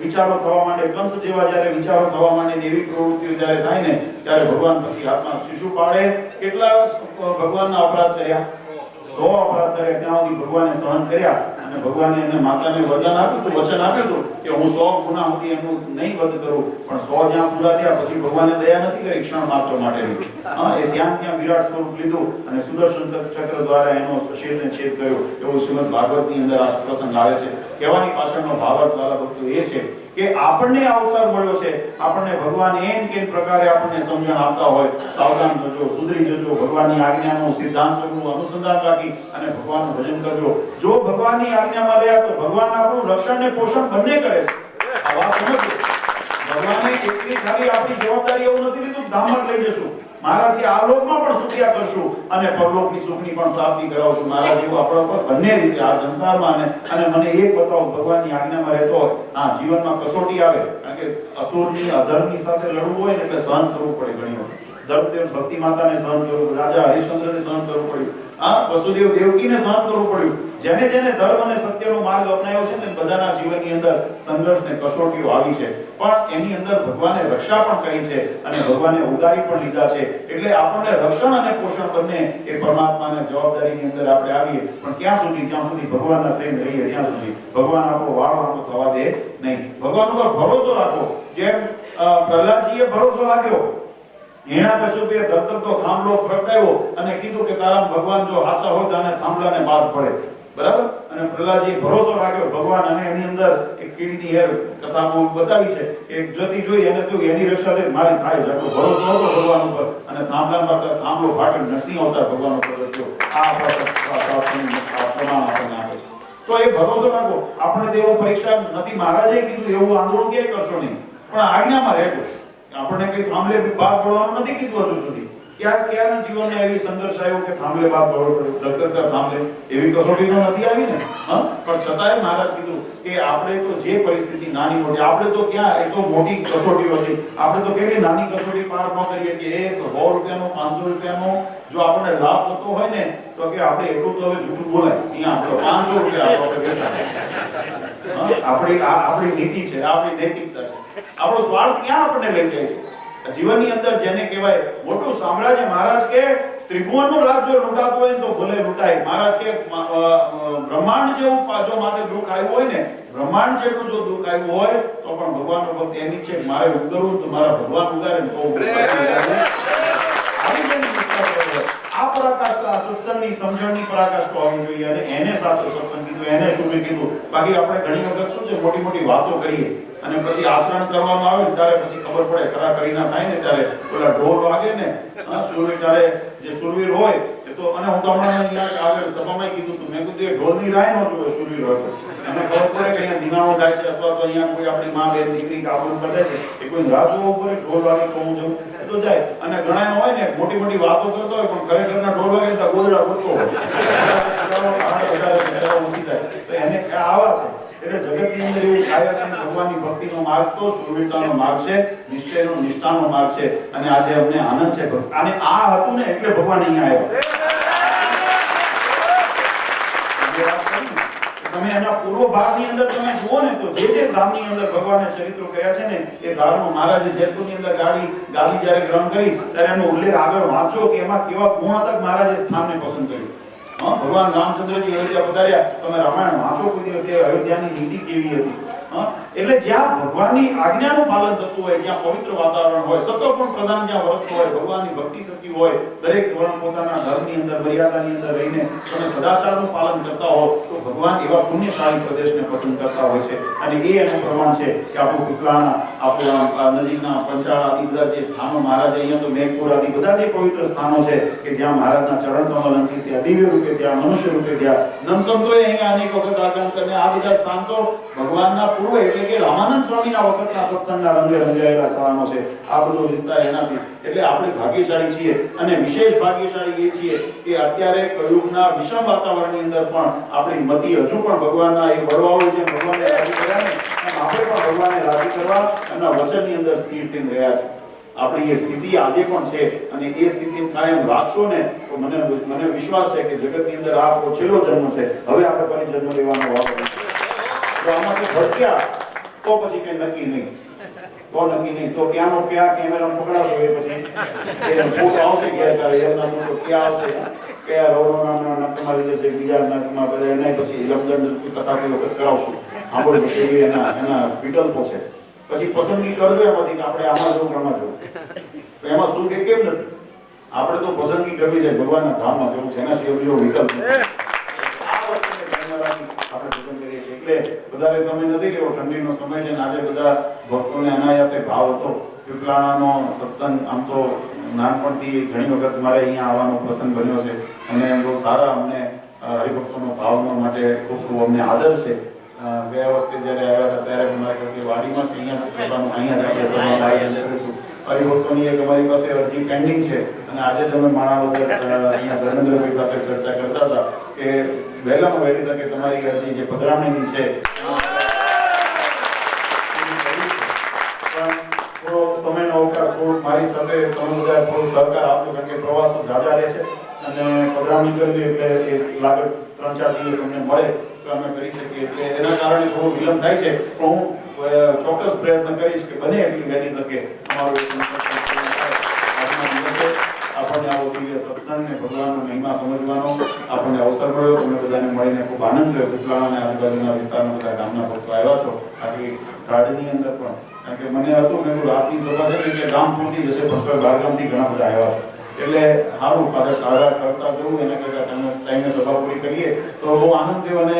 વિચારો થવા માંડે, કંસ જેવા જ્યારે વિચારો થવા માંડે ને એવી પ્રવૃત્તિઓ જ્યારે થાય ને ત્યારે ભગવાન પછી હાથમાં શિશુપાળે કેટલા ભગવાનના અપરાધ કર્યા, 100 અપરાધ કર્યા, ત્યાં સુધી ભગવાને સહન કર્યા. અને ભગવાને એને માતાને વરદાન આપ્યું હતું, વચન આપ્યું હતું કે હું 100 ગુના સુધી એનું નહીં વધ કરું. પણ 100 જ્યાં પૂરા થયા પછી ભગવાને દયા નથી કરી ક્ષણ માત્ર માટેની. એ ત્યાં વિરાટ સ્વરૂપ લીધું અને સુદર્શન ચક્ર દ્વારા એનો શિરને છેદ કર્યો. એવું શ્રીમદ ભાગવતની અંદર આ પ્રસંગ આવે છે. કહેવાની પાછળનો ભાવાર્થ વાળા ભક્તો એ છે કે આપણને અવસર મળ્યો છે, આપણને ભગવાન એમ કેમ પ્રકારે આપણને સમજણ આપતા હોય, સાવધાન થજો, સુધરી જજો, ભગવાનની આજ્ઞાનો સિદ્ધાંતોનું અનુસંધાન રાખી અને ભગવાનનું ભજન કરજો. જો ભગવાનની આજ્ઞામાં રહ્યા તો ભગવાન આપણું રક્ષણ ને પોષણ બંને કરે છે. આ વાત સમજો. ભગવાને એટલી ખાલી આપણી જવાબદારી એવું નથી લીધું ધામમાં લઈ જશું. મહારાજ કે આ લોકમાં પણ સુખ્યા કરશું અને પરલોકની સુખની પણ પ્રાપ્તિ કરાવશું. મહારાજ એવું આપણા ઉપર બંને રીતે આ સંસારમાં અને મને એક બતાવો, ભગવાનની આજ્ઞામાં રહેતો હોય આ જીવનમાં કસોટી આવે, કારણ કે અસુરની અધર્મની સાથે લડવું હોય ને એટલે સહન કરવું પડે. ઘણી વખત ધર્મદેવ ભક્તિ માતાને સહન કરવું, રાજા હરિશ્ચંદ્રને સહન કરવું પડ્યું, વસુદેવ દેવકીને સહન કરવું પડ્યું. જેને જેને ધર્મ અને સત્યનો માર્ગ અપનાવ્યો છે ને બધાના જીવનની અંદર સંઘર્ષ ને કસોટીઓ આવી છે, પણ એની અંદર ભગવાને રક્ષા પણ કરી છે અને ભગવાને ઉગારી પણ લીધા છે. એટલે આપણને રક્ષણ અને પોષણ બંને એ પરમાત્માની જવાબદારીની અંદર આપણે આવીએ. પણ ક્યાં સુધી? જ્યાં સુધી ભગવાનના થઈને રહીએ ત્યાં સુધી. ભગવાન આપણો વાળ વાંકો થવા દે નહીં. ભગવાન ઉપર ભરોસો રાખો, જેમ પ્રહલાદજીએ ભરોસો રાખ્યો. હિરણ્યકશ્યપે ધગધગતો થાંભલો પ્રગટાવ્યો અને કીધું કે તારા ભગવાન જો સાચા હોય તો આને થાંભલાને બાદ પડે, બરાબર. અને પ્રહલાદજીએ ભરોસો રાખ્યો ભગવાન, અને એની અંદર એક કીડીની હેર કથામાં બતાવી છે કે જ્યોતિ જોઈ અને તો એની રક્ષા થઈ મારી થાય છે. એટલો ભરોસો હતો ભગવાન ઉપર અને થાંભલો ફાટ્યો, નરસિંહ અવતાર ભગવાન ઉપર થયો. આ આપણા પ્રમાણ આપણને આપે છે. તો એ ભરોસો રાખો. આપણે તેવો પરીક્ષા નથી, મહારાજે કીધું એવું આંદોલન કે કરશો નહીં, પણ આજ્ઞામાં રહેજો. આપણને કઈ થાંભલે બાદ પડવાનું નથી કીધું હજુ સુધી. ક્યારના જીવનને એવી સંઘર્ષ આવ્યો કે થાંભલે બાદ પડવો પડ્યો, ધગધગતા થાંભલે, એવી કસોટી તો નથી આવી ને. પણ છતાંય મહારાજ કીધું કે આપણે તો જે પરિસ્થિતિ નાની મોટી, આપણે તો ક્યાં, એ તો મોટી કસોટીઓ હતી. આપણે તો કેટલી નાની કસોટી પાર ન કરીએ કે એક 100 રૂપિયાનો 500 રૂપિયાનો જો આપણને લાભ થતો હોય ને તો કે આપણે એટલું તો હવે જૂઠું બોલાય, અહીંયા આપણે 500 રૂપિયા આપણી નીતિ છે, આપણી નૈતિકતા છે. આપણો સ્વાર્થ ક્યાં આપણને લઈ જાય છે જીવનની અંદર? જેને કહેવાય મોટું સામ્રાજ્ય, મહારાજ કે ત્રિભુવનનું રાજ જો લૂંટાતું હોય તો ભલે લૂંટાય. મહારાજ કે બ્રહ્માંડ જેવું જો માથે દુઃખ આવ્યું હોય ને, બ્રહ્માંડ જેટલું જો દુઃખ આવ્યું હોય તો પણ ભગવાનનો ભક્ત એની છે મારે ઉગરવું તો મારા ભગવાન ઉગારે તો આ પરાકાષ્ઠા, સત્સંગની સમજણની પરાકાષ્ઠા હોવી જોઈએ. અને એને સાચો સત્સંગ કીધું, એને શું કીધું. બાકી આપણે ઘણી વખત શું છે મોટી મોટી વાતો કરીએ અને પછી આચરણ કરવામાં આવે ને ત્યારે પછી ખબર પડે ખરા કરી ના થાય ને ત્યારે ઓલા ઢોલ વાગે ને સુરવીર, ત્યારે જે સુરવીર હોય એ તો, અને હું તમને આગળ સભામાં કીધું હતું, મેં કીધું એ ઢોલની રાહ ન જોવે સુરવીર હોય એને ખબર પડે કે અહીંયા દિનાણો થાય છે અથવા તો અહીંયા કોઈ આપણી માં બેન દીકરી કાબુ કરે છે, એ કોઈ રાહ જોવો પડે ઢોલ વાગે તો હું જઉં તો જાય. અને ઘણા હોય ને મોટી મોટી વાતો કરતો હોય પણ ખરેખરના ઢોલ વાગે તો ગોદડા પડતો હોય ઊંચી થાય. તો એને આવા છે. એટલે જગતની અંદર એવું થાય કે ભગવાનની ભક્તિનો માર્ગ તો સુરવીરતાનો માર્ગ છે, નિશ્ચયનો નિષ્ઠાનો માર્ગ છે. અને આજે અમને આનંદ છે. અને આ હતું ને એટલે ભગવાન અહીંયા આવ્યા. તમે એના પૂર્વ ભાગની અંદર તમે જુઓ ને તો જે ધામની અંદર ભગવાને ચરિત્રો કર્યા છે ને એ ધામનો મહારાજે જેતપુરની અંદર ગાદી જ્યારે ગ્રહણ કરી ત્યારે એનો ઉલ્લેખ આગળ વાંચો કે એમાં કેવા ગુણ હતા મહારાજે સ્થાનને પસંદ કર્યું. ભગવાન રામચંદ્રજી અયોધ્યા પધાર્યા, તમે રામાયણ વાંચો કોઈ દિવસ, એ અયોધ્યાની નીતિ કેવી હતી. એટલે જ્યાં ભગવાનની આજ્ઞાનું પાલન થતું હોય, જ્યાં પવિત્ર વાતાવરણ હોય, સત્વગુણ પ્રધાન જ્યાં વર્તતો હોય, ભગવાનની ભક્તિ થતી હોય, દરેક વર્ણ પોતાના ધર્મની અંદર મર્યાદાની અંદર રહીને તમે સદાચારનું પાલન કરતા હો તો ભગવાન એવા પુણ્યશાળી પ્રદેશને પસંદ કરતા હોય છે અને એ એનું પ્રમાણ છે કે આપણું પીપળાણા, આપણું નજીકના પંચાળ આદિ બધા જે સ્થાનો મહારાજ અહીંયા તો મેઘપુર આદિ બધા જે પવિત્ર સ્થાનો છે કે જ્યાં મહારાજના ચરણ કમલ અંકિત, ત્યાં દિવ્ય રૂપે, ત્યાં મનુષ્ય રૂપે, ત્યાં નમસંતોએ અહીંયા અનેક વખત આગમન કરીને આ બધા સ્થાન તો ભગવાનના પૂર્વ એટલે કે રામાનંદ સ્વામીના વખતના સત્સંગના રંગે રંગાયેલા સ્થાનો છે. આ બધો વિસ્તાર એનાથી એટલે આપણે ભાગ્યશાળી છીએ અને વિશેષ ભાગ્યશાળી એ છીએ કે અત્યારે કળયુગના વિષમ વાતાવરણની અંદર પણ આપણી મતિ હજુ પણ ભગવાનના એ વડવાઓ છે, ભગવાનને રાજી કર્યા ને આપણે પણ ભગવાનને રાજી કરવા એમના વચનની અંદર સ્થિર થઈને રહ્યા છે. આપણી એ સ્થિતિ આજે પણ છે અને એ સ્થિતિ કાયમ રાખશો ને તો મને વિશ્વાસ છે કે જગતની અંદર આ છેલ્લો જન્મ છે, હવે આપણે ફરી જન્મ લેવાનો વારો છે. તો આમાંથી ભટક્યા તો પછી કઈ નક્કી નહીં, તો ત્યાંનો ક્યાં કેમેરા પકડાશો એ પછી એ ફોટો આવશે ક્યાં એમના ફોટો ક્યાં આવશે, કયા રોડોના નાકમાં લીધે છે, બીજા નાકમાં બધા એને પછી લમજન કથા કોઈ વખત કરાવશું. સાંભળો એવી એના વિકલ્પો છે. પછી પસંદગી કરજો એમાંથી કે આપણે આમાં જવું આમાં જવું, એમાં શું કે કેમ નથી. આપણે તો પસંદગી કરવી છે ભગવાનના ધામમાં જવું છે, એના સિવાય બીજો વિકલ્પ નથી. આ વસ્તુને ધ્યાનમાં રાખી આપણે ભજન કરીએ છીએ. એટલે વધારે સમય નથી લેવો, ઠંડીનો સમય છે ને આજે બધા ભક્તોને અનાયાસે ભાવ હતો. પીપળાણાનો સત્સંગ આમ તો નાનપણથી ઘણી વખત મારે અહીંયા આવવાનો પ્રસંગ બન્યો છે અને બહુ સારા અમને હરિભક્તોનો ભાવનો માટે ખૂબ ખૂબ અમને આદર છે. ગયા વખતે જ્યારે આવ્યા હતા ત્યારે મારે કહ્યું કે વાડીમાં અહીંયા જઈએ હરિભક્તોની એક અમારી પાસે અરજી પેન્ડિંગ છે અને આજે જ અમે માણા વગર અહીંયા ધર્મેન્દ્રભાઈ સાથે ચર્ચા કરતા હતા કે વહેલામાં વહેલી તકે તમારી અરજી જે પધરામણીની છે થોડો સમયનો અવકાશ થોડું મારી સાથે તમે બધા થોડો સહકાર આપજો, કારણ કે પ્રવાસો ઝાઝા રહે છે અને પધરામણી કરવી એટલે એ લાગત 3-4 દિવસ અમને મળે તો અમે કરી શકીએ. એટલે એના કારણે થોડો વિલંબ થાય છે, પણ હું ચોક્કસ પ્રયત્ન કરીશ કે બને એટલી વહેલી તકે અમારું આપણને આવો દિવ્ય સત્સંગ ને ભગવાનનો મહિમા સમજવાનો આપણને અવસર મળ્યો. તમને બધાને મળીને ખૂબ આનંદ થયો. પીપળાણા અને આજુબાજુના વિસ્તારના બધા ગામના ભક્તો આવ્યા છો આટલી ગાડીની અંદર પણ, કારણ કે મને હતું મેં રાતની સભા છે એટલે ગામ પૂરતી જશે, ભક્તો બહાર ગામથી ઘણા બધા આવ્યા છે એટલે સારું પાછા કાઢા કરતા જવું એના કરતાં ટાઈમે સભા પૂરી કરીએ તો બહુ આનંદ થયો. અને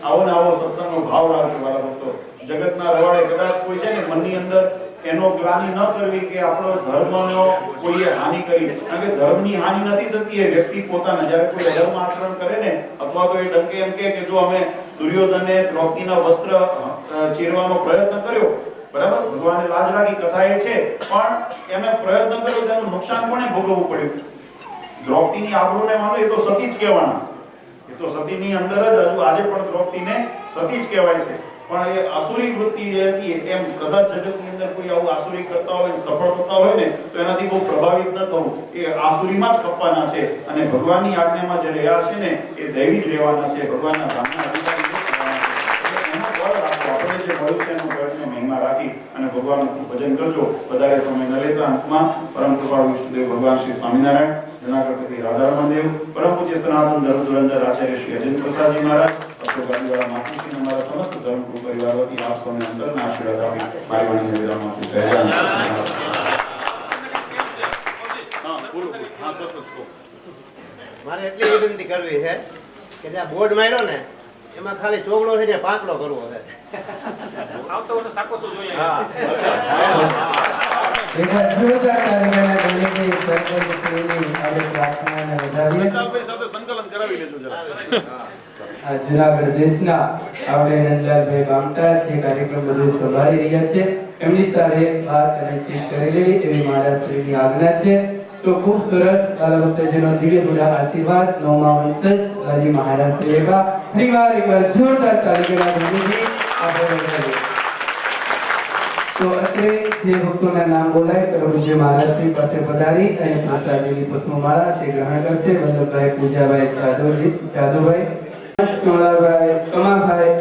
આવો ને આવો સત્સંગનો ભાવ રાખજો મારા ભક્તો. જગતના રવાડે કદાચ કોઈ છે ને મનની અંદર એનો ગ્લાનિ ન કરવી કે આપણો ધર્મનો કોઈએ હાનિ કરી, કારણ કે ધર્મની હાનિ નથી થતી, એ વ્યક્તિ પોતાના જ્યારે કોઈ અધર્મ આચરણ કરે ને અથવા તો એ ડંકે એમ કે જો અમે દુર્યોધને દ્રૌપદીના વસ્ત્ર ચીરવાનો પ્રયત્ન કર્યો, બરાબર, ભગવાને લાજ રાખી, કથા એ છે, પણ એને પ્રયત્ન કર્યો તેનું નુકસાન કોને ભોગવવું પડ્યું? દ્રૌપદીની આબરૂને માનો એ તો સતી જ કહેવાના, એ તો સતીની અંદર જ હજુ આજે પણ દ્રૌપદીને સતી જ કહેવાય છે. પણ એ આસુરી વૃત્તિ જે હતી એમ કદાચ જગતની અંદર કોઈ આવું આસુરી કરતા હોય, સફળ થતા હોય ને તો એનાથી બહુ પ્રભાવિત ન થવું, એ આસુરીમાં જ ખપવાના છે અને ભગવાનની આજ્ઞામાં જે રહ્યા છે ને એ દૈવી જ રહેવાના છે, ભગવાનના ધામના અધિકારી જ રહેવાના છે. એનો બળ રાખો, આપણે જે મળ્યું છે એનો બળને મહિમા રાખી અને ભગવાનનું ભજન કરજો. વધારે સમય ન લેતા અંતમાં પરમ કૃપાળુ ઇષ્ટદેવ ભગવાન શ્રી સ્વામિનારાયણ, જૂનાગઢ રાધારમણ દેવ, પરમ પૂજ્ય સનાતન ધર્મ ધુરંધર આચાર્ય શ્રી અજેન્દ્ર પ્રસાદજી મહારાજ, ગાડીવાળા માતુશ્રી અમારા સમસ્ત ધર્મગુરુ પરિવાર વતી આપ સૌને અંતરના આશીર્વાદ આપી મારી વાણીને વિરામ આપું. મારે એટલી વિનંતી કરવી છે કે જ્યાં બોર્ડ માર્યો ને એમાં ખાલી ચોગડો છે ને પાંચડો કરવો છે. સંકલન કરાવી લેજો જરા. જુનાગઢ દેશના આપણે નંદલાલભાઈ બામટા છે કાર્યક્રમ બધું સંભાળી રહ્યા છે, એમની સાથે વાત અને ચીજ કરી લેવી એવી મહારાજશ્રીની આજ્ઞા છે. તો ખૂબ સરસ ભક્તજનો દિવ્ય થોડા આશીર્વાદ નવમા વંશજ હરી મહારાજશ્રી એવા ફરીવાર એકવાર જોરદાર તાલીઓના ધ્વનિથી આપણે તો અત્રે જે ભક્તોના નામ બોલાય પ્રભુજી મહારાજશ્રી પાસે પધારી અને પ્રસાદીની પુષ્પમાળા તે ગ્રહણ કરશે. વલ્લભભાઈ પૂજાભાઈ જાદવભાઈ કમલાભાઈ કમાભાઈ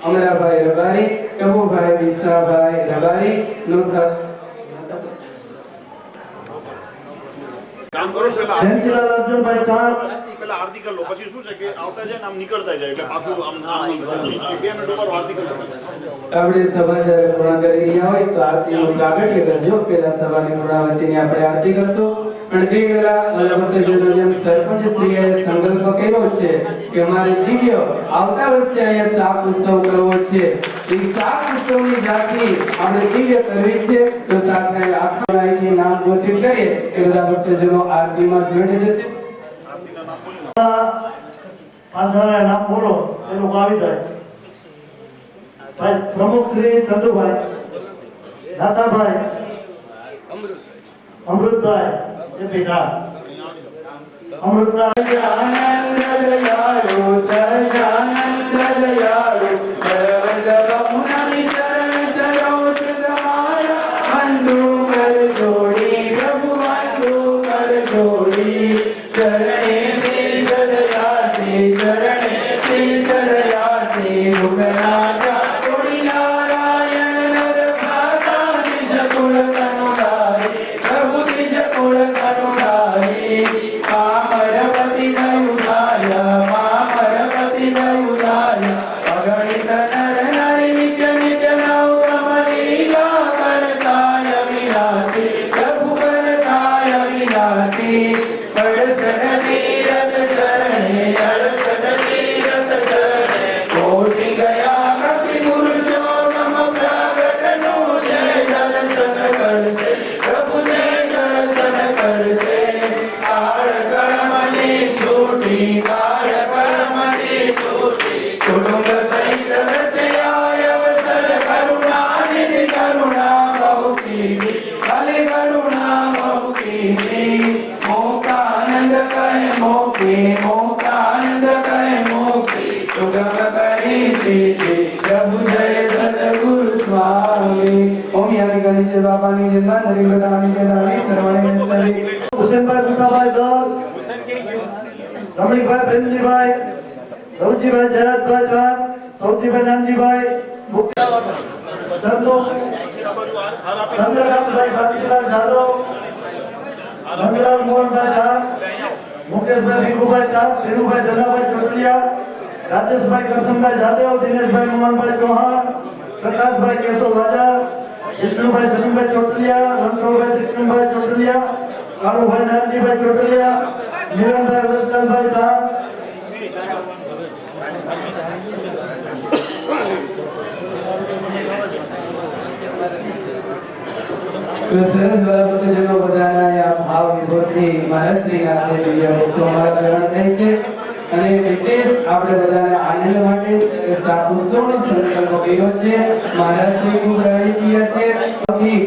અમરાભાઈ રબારી, ટબુભાઈ વિશ્વાભાઈ રબારી કામ કરો જયંતિલાલ અર્જુનભાઈ કામ પેલા આરતી કરી લો, પછી શું છે કે આવતા જાય ને આમ નીકળતા જાય એટલે પાછું આમ 2 મિનિટ ઉપર આરતી કરી આપણે સભા જ્યારે પૂર્ણ કરી રહ્યા હોય તો આરતીનું પ્રાગટ્ય કરજો. પેલા સભાની પૂર્ણાવતીની આપણે આરતી કરશું. પણ તે વેળા વાલા ભક્તજનો જેમ સરપંચ શ્રીએ સંકલ્પ કર્યો છે કે અમારે દિવ્ય આવતા વર્ષે અહીંયા શાક ઉત્સવ કરવો છે. એ શાક ઉત્સવની જાતિ આપણે દિવ્ય કરવી છે. તો સાથે આખા લાઈથી નામ ઘોષિત કરીએ કે બધા ભક્તજનો આરતીમાં જોડાઈ જશે. પાછળ નામ બોલો એ લોકો આવી જાય. ભાઈ પ્રમુખ શ્રી ચંદુભાઈ, દાતાભાઈ, અમૃતભાઈ એ બેટા અમૃતભાઈ આનંદ દયાળુ સહજાનંદ દયાળુ બળવંત બહુનાની ચરણ સરોજ તમારા બંધુ કર જોડી પ્રભુ બંધુ કર જોડી ચરણે શીશ દયાથી ચરણે શીશ દયાથી મુખરાજા જોડી નારાયણ નર ભાષા નિજ ગુણ કનુડારી પ્રભુ નિજ ગુણ કનુડારી પામરપતિ દયુદાય પામરપતિ દયુદાય અગણિત નર નારી નિત્ય નિત્ય નવમ લીલા કરતાય વિનાશી પ્રભુ કરતાય વિનાશી અડસઠ તીરથ ચરણે અડસઠ તીરથ ચરણે કોટી ગયા કક્ષી પુરુષોત્તમ પ્રગટનું જય દર્શન કરશે પ્રભુ જય દર્શન કરશે. કાળ કર્મની છૂટી કાળ કર્મની છૂટી કુટુંબ સહિત રસે આય અવસર કરુણા નિધિ કરુણા બહુ કીધી ભલે કરુણા બહુ કીધી મોકાનંદ કહે મોકી મોકાનંદ કહે મોકી સુગમ કરી સીધી પ્રભુ જય સતગુરુ સ્વામી. ઓમ યાની ગણેશ બાપાની જય નરી બધાની જય રાણી સર્વણે સરી હુસેનભાઈ મુસાભાઈ દલ, રમણીકભાઈ પ્રેમજીભાઈ, રવજીભાઈ જયરાજભાઈ ચાંદ, સૌજીભાઈ નાનજીભાઈ, ચંદ્રકાંતભાઈ ભારતીલાલ જાદવ, મંગલાલ મોહનભાઈ ચાંદ, મુકેશભાઈ ભીખુભાઈ ચાંદ, ધીરુભાઈ દલાભાઈ ચોટલિયા, રાજેશભાઈ કરશનભાઈ જાદવ, દિનેશભાઈ મોહનભાઈ ચૌહાણ, પ્રકાશભાઈ કેશવ વાજા, વિષ્ણુભાઈ સલીમભાઈ ચોટલિયા, રણછોડભાઈ કૃષ્ણભાઈ ચોટલિયા, કાળુભાઈ નાનજીભાઈ ચોટલિયા, નિરંભાઈ વરદલાલભાઈ ચાંદ, તો સરસ ભક્તજનો બધાના આ ભાવ વિભોરથી મહાશ્રી નાથે દિવ્ય વસ્તુ અમારા ગ્રહણ થાય છે. અને વિશેષ આપણે બધાને આનંદ માટે શાક ઉત્સવનો સંકલ્પ કર્યો છે. મહારાજશ્રી ખૂબ રાજી છે.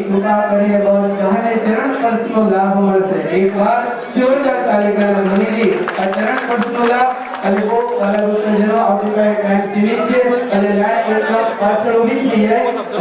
કૃપા કરીને બહુ ચાહને ચરણ સ્પર્શનો લાભ મળશે. એકવાર જોરદાર તાલીઓના ધ્વનિથી આ ચરણ સ્પર્શનો લાભ અને બહુ વાલા ભક્તજનો આપણી પાસે ટાઈમ સીમિત છે અને લાઈન પાછળ ઊભી થઈ જાય